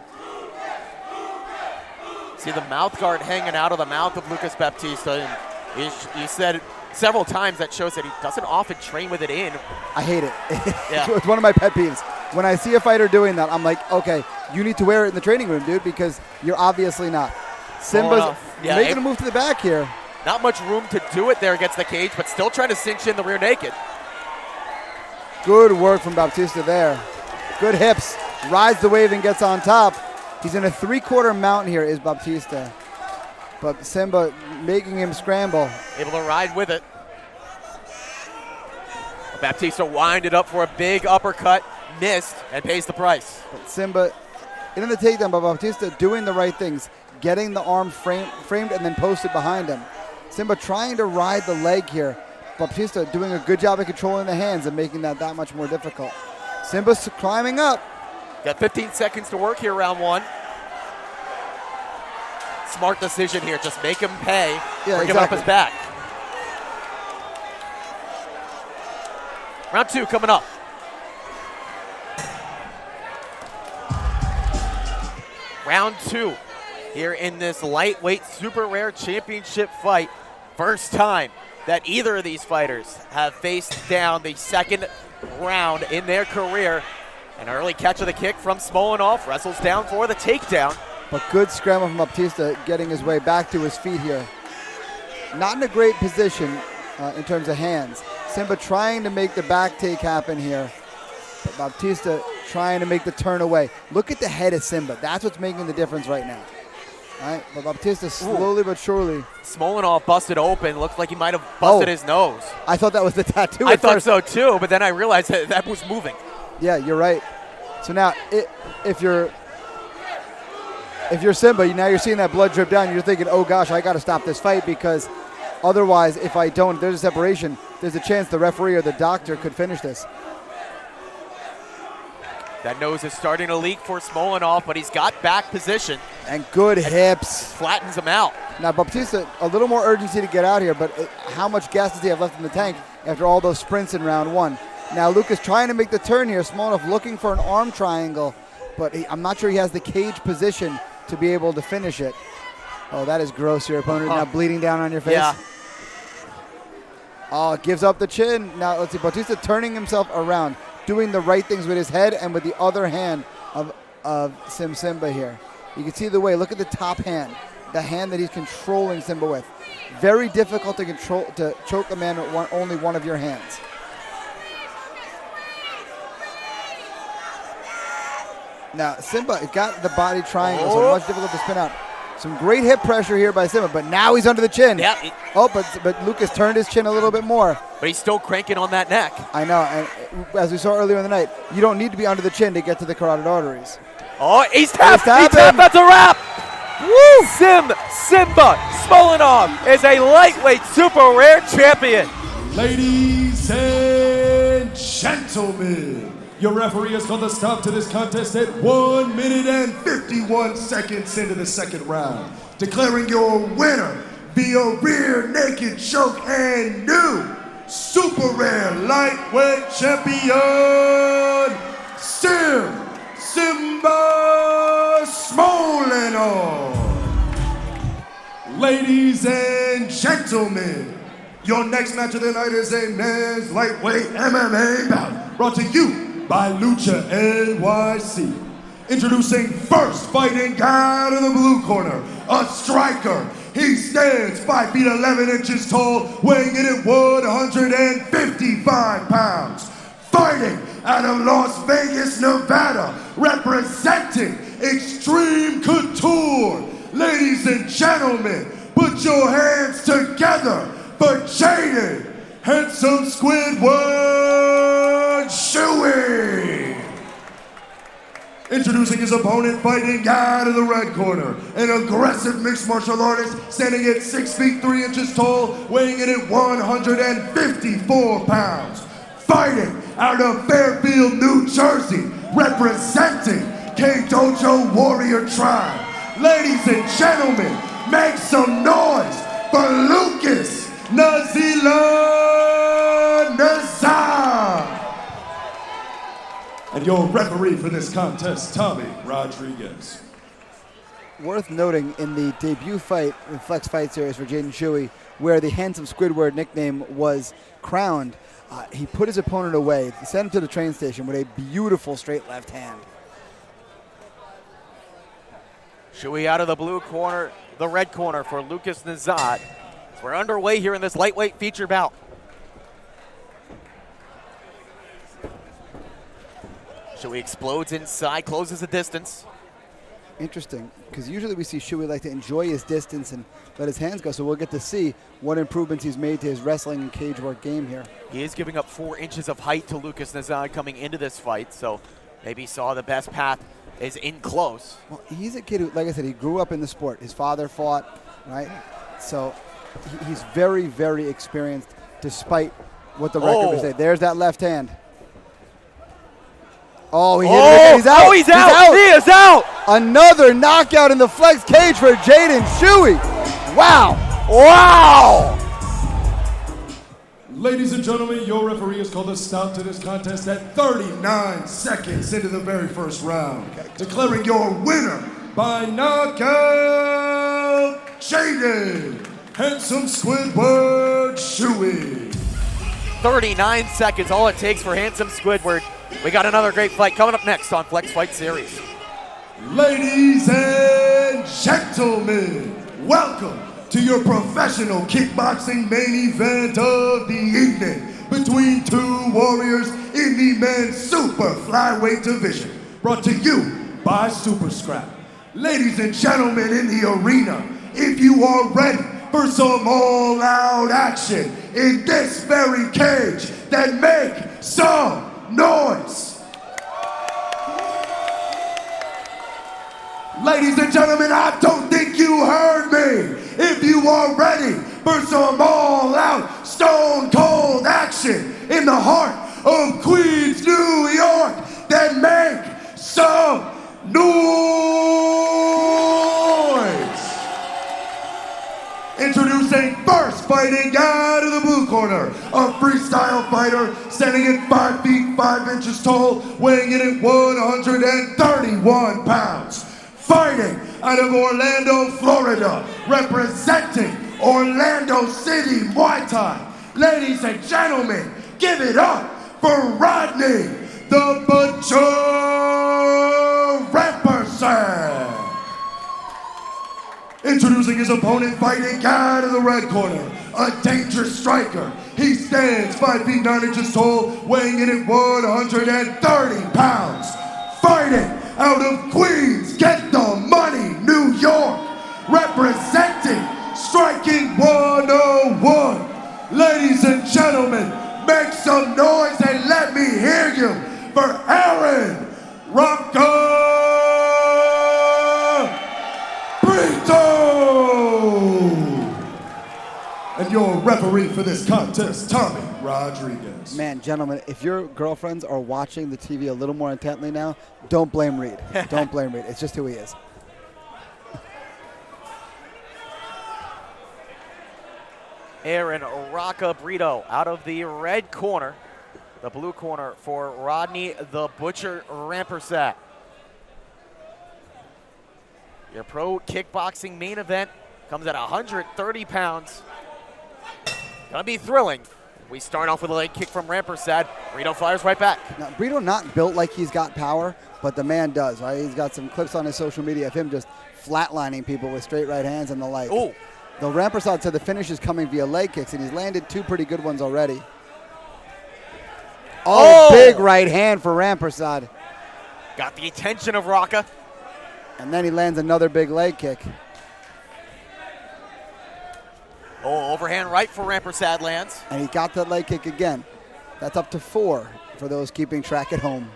S1: See the mouth guard hanging out of the mouth of Lucas Baptista. And you said several times that shows that he doesn't often train with it in.
S2: I hate it.
S1: Yeah.
S2: It's one of my pet peeves. When I see a fighter doing that, I'm like, okay, you need to wear it in the training room, dude, because you're obviously not. Simba's making a move to the back here.
S1: Not much room to do it there against the cage, but still trying to cinch in the rear naked.
S2: Good work from Baptista there. Good hips. Rides the wave and gets on top. He's in a 3/4 mount here is Baptista. But Simba making him scramble.
S1: Able to ride with it. Baptista winded up for a big uppercut. Missed and pays the price.
S2: But Simba in the takedown, but Baptista doing the right things. Getting the arm framed and then posted behind him. Simba trying to ride the leg here. Baptista doing a good job of controlling the hands and making that much more difficult. Simba's climbing up.
S1: Got 15 seconds to work here, round one. Smart decision here. Just make him pay for giving up his back. Round two coming up. Round two here in this lightweight super rare championship fight. First time that either of these fighters have faced down the second round in their career. An early catch of the kick from Smolenov, wrestles down for the takedown.
S2: But good scramble from Baptista getting his way back to his feet here. Not in a great position in terms of hands. Simba trying to make the back take happen here. But Baptista trying to make the turn away. Look at the head of Simba. That's what's making the difference right now. All right, but Baptista slowly but surely.
S1: Smolenov busted open. Looked like he might have busted his nose.
S2: I thought that was the tattoo
S1: I
S2: at
S1: thought
S2: first.
S1: so too, but then I realized that was moving.
S2: Yeah, you're right. So now, if you're Simba, now you're seeing that blood drip down. You're thinking, oh gosh, I got to stop this fight because otherwise, if I don't, there's a separation. There's a chance the referee or the doctor could finish this.
S1: That nose is starting to leak for Smolenov, but he's got back position.
S2: And good hips.
S1: Flattens him out.
S2: Now, Baptista, a little more urgency to get out here, but how much gas does he have left in the tank after all those sprints in round one? Now, Lucas trying to make the turn here. Smolenov looking for an arm triangle, but I'm not sure he has the cage position to be able to finish it. Oh, that is gross. Your opponent now bleeding down on your face.
S1: Yeah.
S2: Oh, gives up the chin. Now, let's see, Baptista turning himself around, doing the right things with his head and with the other hand of Simba here. You can see the way. Look at the top hand, the hand that he's controlling Simba with. Very difficult to choke a man with only one of your hands. Now, Simba got the body triangle, so much difficult to spin out. Some great hip pressure here by Simba, but now he's under the chin.
S1: Yeah.
S2: But Lucas turned his chin a little bit more.
S1: But he's still cranking on that neck.
S2: I know, and as we saw earlier in the night, you don't need to be under the chin to get to the carotid arteries.
S1: Oh, he's tapped. That's a wrap. Woo! Simba Smolenov is a lightweight super rare champion.
S3: Ladies and gentlemen, your referee has called the stop to this contest at 1 minute and 51 seconds into the second round, declaring your winner via rear naked choke and new super rare lightweight champion, Simba Smolenov. Ladies and gentlemen, your next match of the night is a men's lightweight MMA bout brought to you by Lucha NYC. Introducing first, fighting out of the blue corner, a striker. He stands 5 feet 11 inches tall, weighing in at 155 pounds. Fighting out of Las Vegas, Nevada, representing Extreme Couture. Ladies and gentlemen, put your hands together for Jaden Handsome Squidward Shouey. Introducing his opponent, fighting out of the red corner, an aggressive mixed martial artist standing at 6 feet 3 inches tall, weighing in at 154 pounds. Fighting out of Fairfield, New Jersey, representing K-Dojo Warrior Tribe. Ladies and gentlemen, make some noise for Lucas Nazard. And your referee for this contest, Tommy Rodriguez.
S2: Worth noting in the debut fight in the Flex Fight Series for Jaden Shouey, where the handsome Squidward nickname was crowned, he put his opponent away, sent him to the train station with a beautiful straight left hand.
S1: Shouey out of the blue corner, the red corner for Lucas Nazard. We're underway here in this lightweight feature bout. Shouey explodes inside, closes the distance.
S2: Interesting, because usually we see Shouey like to enjoy his distance and let his hands go, so we'll get to see what improvements he's made to his wrestling and cage work game here.
S1: He is giving up 4 inches of height to Lucas Nazard coming into this fight, so maybe he saw the best path is in close.
S2: Well, he's a kid who, like I said, he grew up in the sport. His father fought, right? So he's very, very experienced despite what the record would say. There's that left hand. Oh, he hit it. He's out.
S1: Oh, he's out. He is out.
S2: Another knockout in the flex cage for Jaden Shouey. Wow.
S1: Wow.
S3: Ladies and gentlemen, your referee has called a stop to this contest at 39 seconds into the very first round, declaring your winner by knockout, Jaden Handsome Squidward Shouey.
S1: 39 seconds, all it takes for Handsome Squidward. We got another great fight coming up next on Flex Fight Series.
S3: Ladies and gentlemen, welcome to your professional kickboxing main event of the evening between two warriors in the men's super flyweight division, brought to you by Super Scrap. Ladies and gentlemen in the arena, if you are ready for some all-out action in this very cage, then make some noise. Ladies and gentlemen, I don't think you heard me. If you are ready for some all-out stone-cold action in the heart of Queens, New York, then make some noise. Introducing first, fighting out of the blue corner, a freestyle fighter standing at 5 feet 5 inches tall, weighing in at 131 pounds. Fighting out of Orlando, Florida, representing Orlando City Muay Thai. Ladies and gentlemen, give it up for Rodney the Butcher Rampersad. Introducing his opponent, fighting out of the red corner, a dangerous striker. He stands 5 feet 9 inches tall, weighing in at 130 pounds. Fighting out of Queens, get the money, New York, representing Striking 101. Ladies and gentlemen, make some noise and let me hear you for Aaron Brito. And your referee for this contest, Tommy Rodriguez.
S2: Man, gentlemen, if your girlfriends are watching the TV a little more intently now, don't blame Reed. Don't blame Reed. It's just who he is.
S1: Aaron Brito out of the red corner. The blue corner for Rodney the Butcher Rampersad. Your pro kickboxing main event comes at 130 pounds. Gonna be thrilling. We start off with a leg kick from Rampersad. Brito fires right back.
S2: Now, Brito not built like he's got power, but the man does, right? He's got some clips on his social media of him just flatlining people with straight right hands and the like.
S1: Ooh.
S2: Though Rampersad said the finish is coming via leg kicks, and he's landed 2 pretty good ones already. Oh, big right hand for Rampersad.
S1: Got the attention of Rocca.
S2: And then he lands another big leg kick.
S1: Oh, overhand right for Rampersad lands.
S2: And he got that leg kick again. That's up to 4 for those keeping track at home.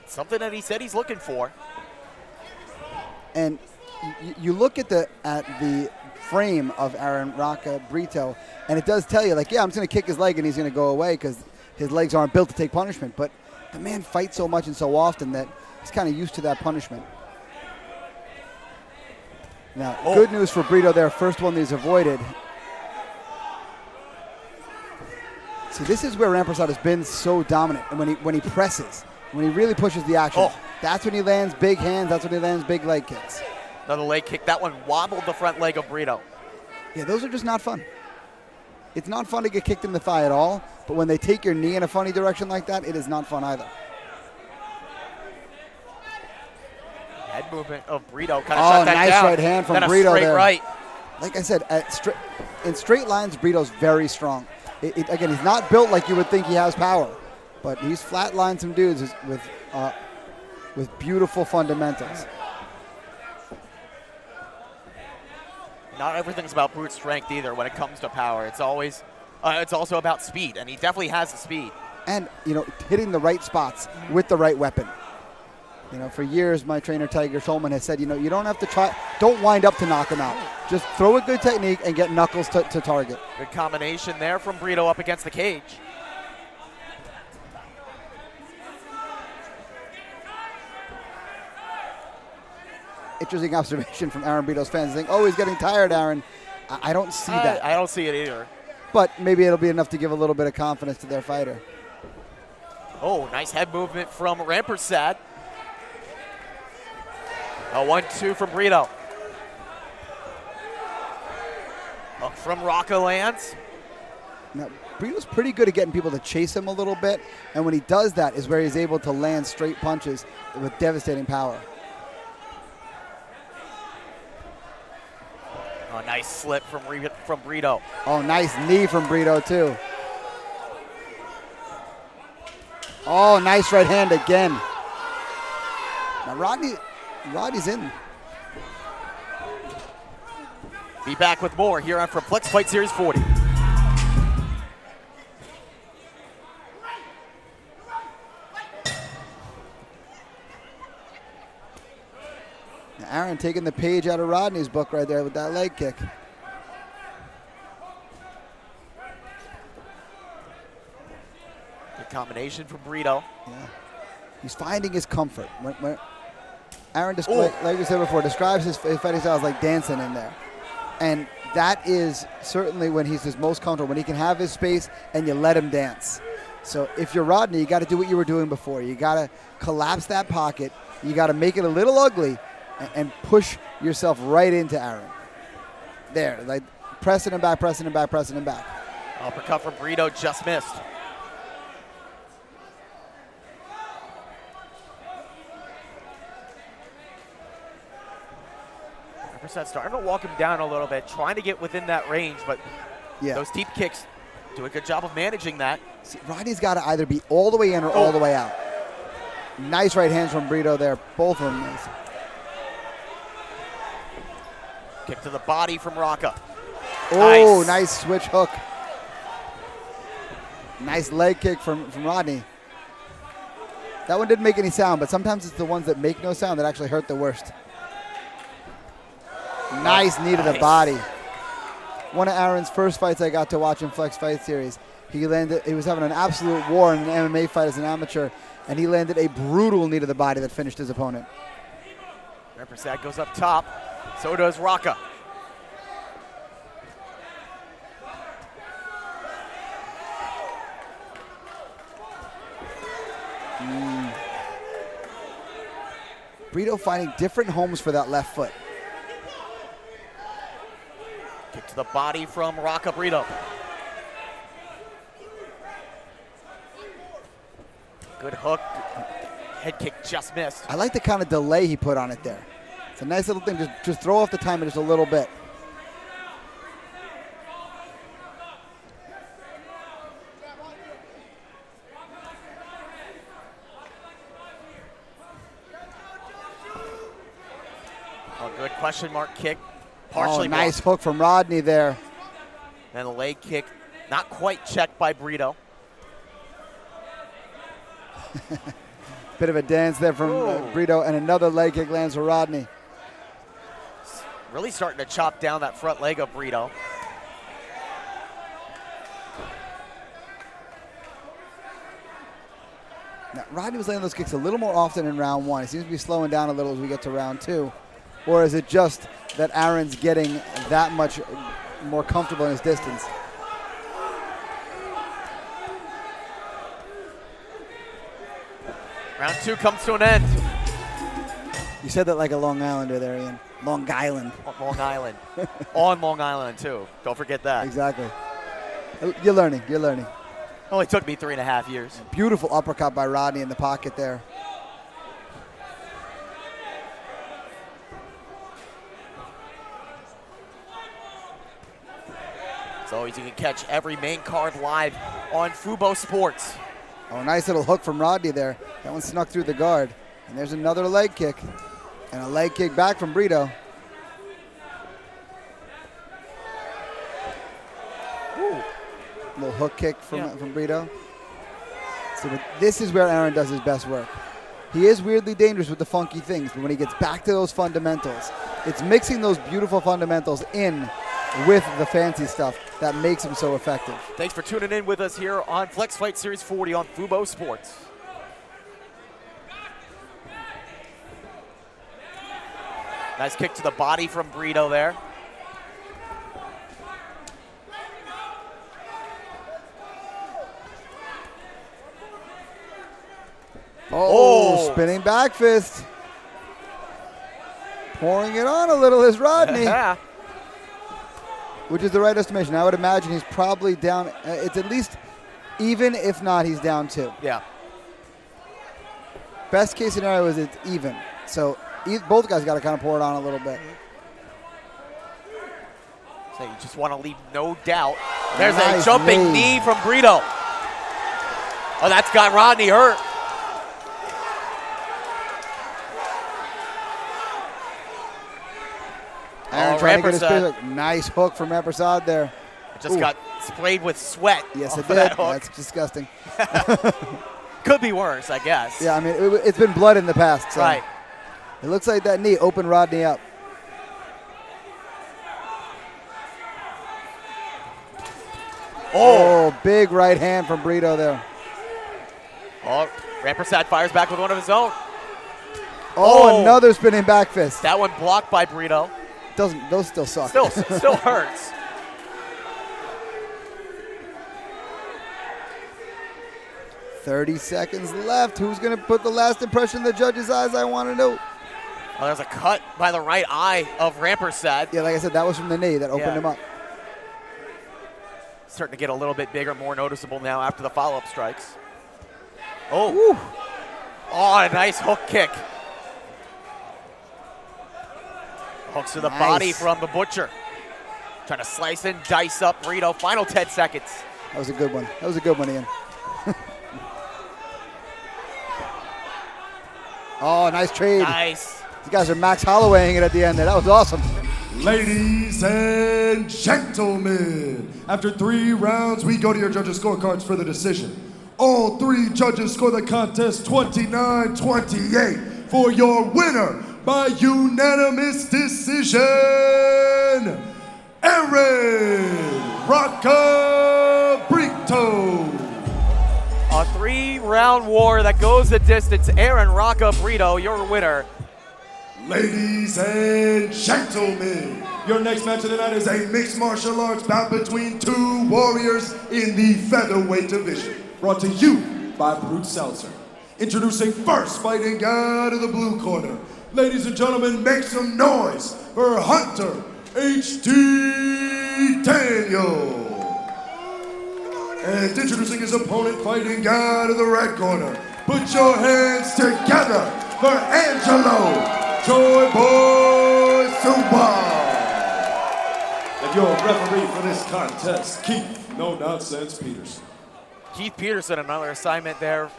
S1: Something that he said he's looking for.
S2: And you look at the frame of Aaron Brito, and it does tell you, like, yeah, I'm just going to kick his leg and he's going to go away because his legs aren't built to take punishment. But the man fights so much and so often that he's kind of used to that punishment. Now, good news for Brito there. First one he's avoided. See, this is where Rampersad has been so dominant. And when he presses, when he really pushes the action, that's when he lands big hands. That's when he lands big leg kicks.
S1: Another leg kick. That one wobbled the front leg of Brito.
S2: Yeah, those are just not fun. It's not fun to get kicked in the thigh at all, but when they take your knee in a funny direction like that, it is not fun either.
S1: Head movement of Brito kind of shut that
S2: nice
S1: down.
S2: Right hand from
S1: then
S2: Brito
S1: straight
S2: there.
S1: Right.
S2: Like I said, in straight lines, Brito's very strong. Again, he's not built like you would think he has power, but he's flatlined some dudes with beautiful fundamentals.
S1: Not everything's about brute strength either when it comes to power. It's always, it's also about speed, and he definitely has the speed.
S2: And, hitting the right spots with the right weapon. For years, my trainer, Tiger Schulman, has said, you don't have to try, don't wind up to knock him out. Just throw a good technique and get knuckles to target.
S1: Good combination there from Brito up against the cage.
S2: Interesting observation from Aaron Brito's fans saying, he's getting tired, Aaron. I don't see that.
S1: I don't see it either.
S2: But maybe it'll be enough to give a little bit of confidence to their fighter.
S1: Oh, nice head movement from Rampersad. A 1-2 from Brito. Up from Rocca lands.
S2: Now, Brito's pretty good at getting people to chase him a little bit, and when he does that is where he's able to land straight punches with devastating power.
S1: Oh, nice slip from Brito.
S2: Oh, nice knee from Brito, too. Oh, nice right hand again. Now, Rodney's in.
S1: Be back with more here on from Flex Fight Series 40.
S2: Now Aaron taking the page out of Rodney's book right there with that leg kick.
S1: Good combination from Brito.
S2: Yeah. He's finding his comfort. When Aaron, like we said before, describes his fighting style as like dancing in there. And that is certainly when he's his most comfortable, when he can have his space and you let him dance. So if you're Rodney, you got to do what you were doing before. You got to collapse that pocket. You got to make it a little ugly and push yourself right into Aaron. There, like pressing him back, pressing him back, pressing him back.
S1: Uppercut from Brito just missed. Rampersad starting to walk him down a little bit, trying to get within that range, but those deep kicks do a good job of managing that.
S2: See, Rodney's got to either be all the way in or all the way out. Nice right hands from Brito there, both of them nice.
S1: Kick to the body from Rocca.
S2: Oh, nice switch hook. Nice leg kick from Rodney. That one didn't make any sound, but sometimes it's the ones that make no sound that actually hurt the worst. Nice knee to the body. One of Aaron's first fights I got to watch in Flex Fight Series. He was having an absolute war in an MMA fight as an amateur, and he landed a brutal knee to the body that finished his opponent.
S1: Rampersad goes up top. So does Rocca.
S2: Brito finding different homes for that left foot.
S1: Kick to the body from Rocca. Brito. Good hook. Head kick just missed.
S2: I like the kind of delay he put on it there. It's a nice little thing. Just throw off the timer just a little bit.
S1: Oh, good question mark kick. Partially
S2: nice
S1: blocked.
S2: hook from Rodney there.
S1: And a leg kick, not quite checked by Brito.
S2: Bit of a dance there from Brito, and another leg kick lands for Rodney.
S1: Really starting to chop down that front leg of Brito.
S2: Now, Rodney was landing those kicks a little more often in round 1. He seems to be slowing down a little as we get to round 2. Or is it just that Aaron's getting that much more comfortable in his distance?
S1: Round 2 comes to an end.
S2: You said that like a Long Islander there, Ian. Long Island.
S1: Long Island. On Long Island, too. Don't forget that.
S2: Exactly. You're learning. You're learning.
S1: Only took me 3.5 years.
S2: Beautiful uppercut by Rodney in the pocket there.
S1: As always, you can catch every main card live on Fubo Sports.
S2: Oh, nice little hook from Rodney there. That one snuck through the guard. And there's another leg kick. And a leg kick back from Brito.
S1: Ooh.
S2: Little hook kick from Brito. So this is where Aaron does his best work. He is weirdly dangerous with the funky things, but when he gets back to those fundamentals, it's mixing those beautiful fundamentals in with the fancy stuff that makes him so effective.
S1: Thanks for tuning in with us here on Flex Fight Series 40 on Fubo Sports. Nice kick to the body from Brito there.
S2: Oh, spinning back fist. Pouring it on a little is Rodney. Which is the right estimation. I would imagine he's probably down. It's at least even, if not, he's down 2.
S1: Yeah.
S2: Best case scenario is it's even. So both guys got to kind of pour it on a little bit.
S1: So you just want to leave no doubt. There's
S2: Nice
S1: a jumping knee from Brito. Oh, that's got Rodney hurt.
S2: Aaron trying to get his physical. Nice hook from Rampersad there.
S1: It just got sprayed with sweat.
S2: Yes, it
S1: did.
S2: That's disgusting.
S1: Could be worse, I guess.
S2: Yeah, I mean, it's been blood in the past. So
S1: right.
S2: It looks like that knee opened Rodney up. Oh, big right hand from Brito there.
S1: Oh, Rampersad fires back with one of his own.
S2: Oh, another spinning back fist.
S1: That one blocked by Brito.
S2: Those still suck.
S1: Still hurts.
S2: $30 seconds left. Who's going to put the last impression in the judge's eyes? I want to know.
S1: Oh, there's a cut by the right eye of Rampersad.
S2: Yeah, like I said, that was from the knee that opened him up.
S1: Starting to get a little bit bigger, more noticeable now after the follow-up strikes. Oh.
S2: Woo.
S1: Oh, a nice hook kick. Hooks to the body from the Butcher. Trying to slice and dice up Brito. Final 10 seconds.
S2: That was a good one. That was a good one, Ian. Oh, nice trade.
S1: Nice.
S2: These guys are Max Hollowaying it at the end there. That was awesome.
S3: Ladies and gentlemen, after 3 rounds, we go to your judges' scorecards for the decision. All 3 judges score the contest 29-28 for your winner by unanimous decision, Aaron Rocca Brito.
S1: A 3-round war that goes the distance. Aaron Rocca Brito, your winner.
S3: Ladies and gentlemen, your next match of the night is a mixed martial arts bout between 2 warriors in the featherweight division. Brought to you by Brute Seltzer. Introducing first, fighting out of the blue corner. Ladies and gentlemen, make some noise for Hunter H.T. Daniel. And introducing his opponent, fighting out of the red corner. Put your hands together for Angelo Joy Boy Suwall. And your referee for this contest, Keith No Nonsense Peterson.
S1: Keith Peterson, another assignment there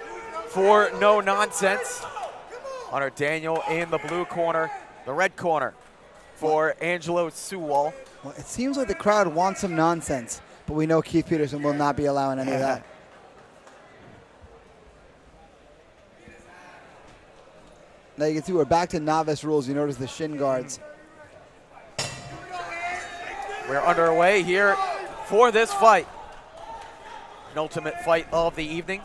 S1: for No Nonsense. Hunter Daniel in the blue corner, the red corner for Angelo Suwall.
S2: Well, it seems like the crowd wants some nonsense, but we know Keith Peterson will not be allowing any of that. Now you can see we're back to novice rules. You notice the shin guards.
S1: We're underway here for this fight. Penultimate fight of the evening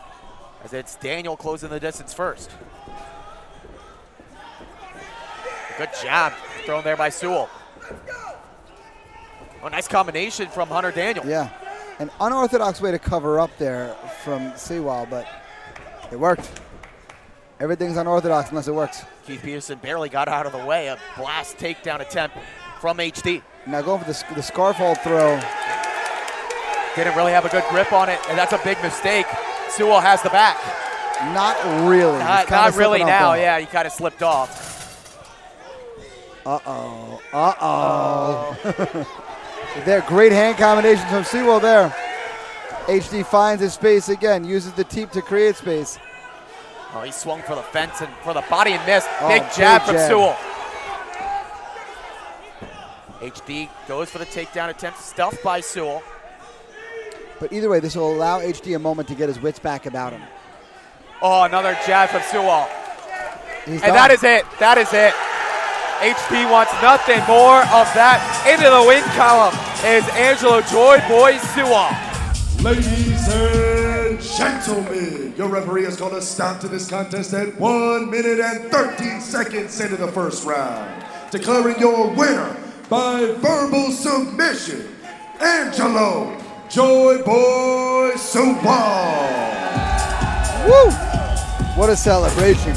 S1: as it's Daniel closing the distance first. Good jab thrown there by Suwall. Oh, nice combination from Hunter Daniel.
S2: Yeah, an unorthodox way to cover up there from Suwall, but it worked. Everything's unorthodox unless it works.
S1: Keith Peterson barely got out of the way. A blast takedown attempt from HD.
S2: Now going for the scarf hold throw.
S1: Didn't really have a good grip on it, and that's a big mistake. Suwall has the back.
S2: Not really.
S1: Not really now. Yeah, he kind of slipped off.
S2: Uh-oh. Uh-oh. There, great hand combinations from Suwall there. HD finds his space again, uses the teep to create space.
S1: Oh, he swung for the fence and for the body and missed.
S2: Oh,
S1: big jab
S2: big
S1: from
S2: jab.
S1: Suwall. HD goes for the takedown attempt, stuffed by Suwall.
S2: But either way, this will allow HD a moment to get his wits back about him.
S1: Oh, another jab from Suwall.
S2: He's
S1: And
S2: done.
S1: that is it. That is it. HD wants nothing more of that. Into the win column is Angelo Joy Boy Suwall.
S3: Ladies and gentlemen, your referee has called a stop to this contest at 1 minute and 13 seconds into the first round. Declaring your winner by verbal submission, Angelo Joy Boy Suwall.
S2: Woo! What a celebration.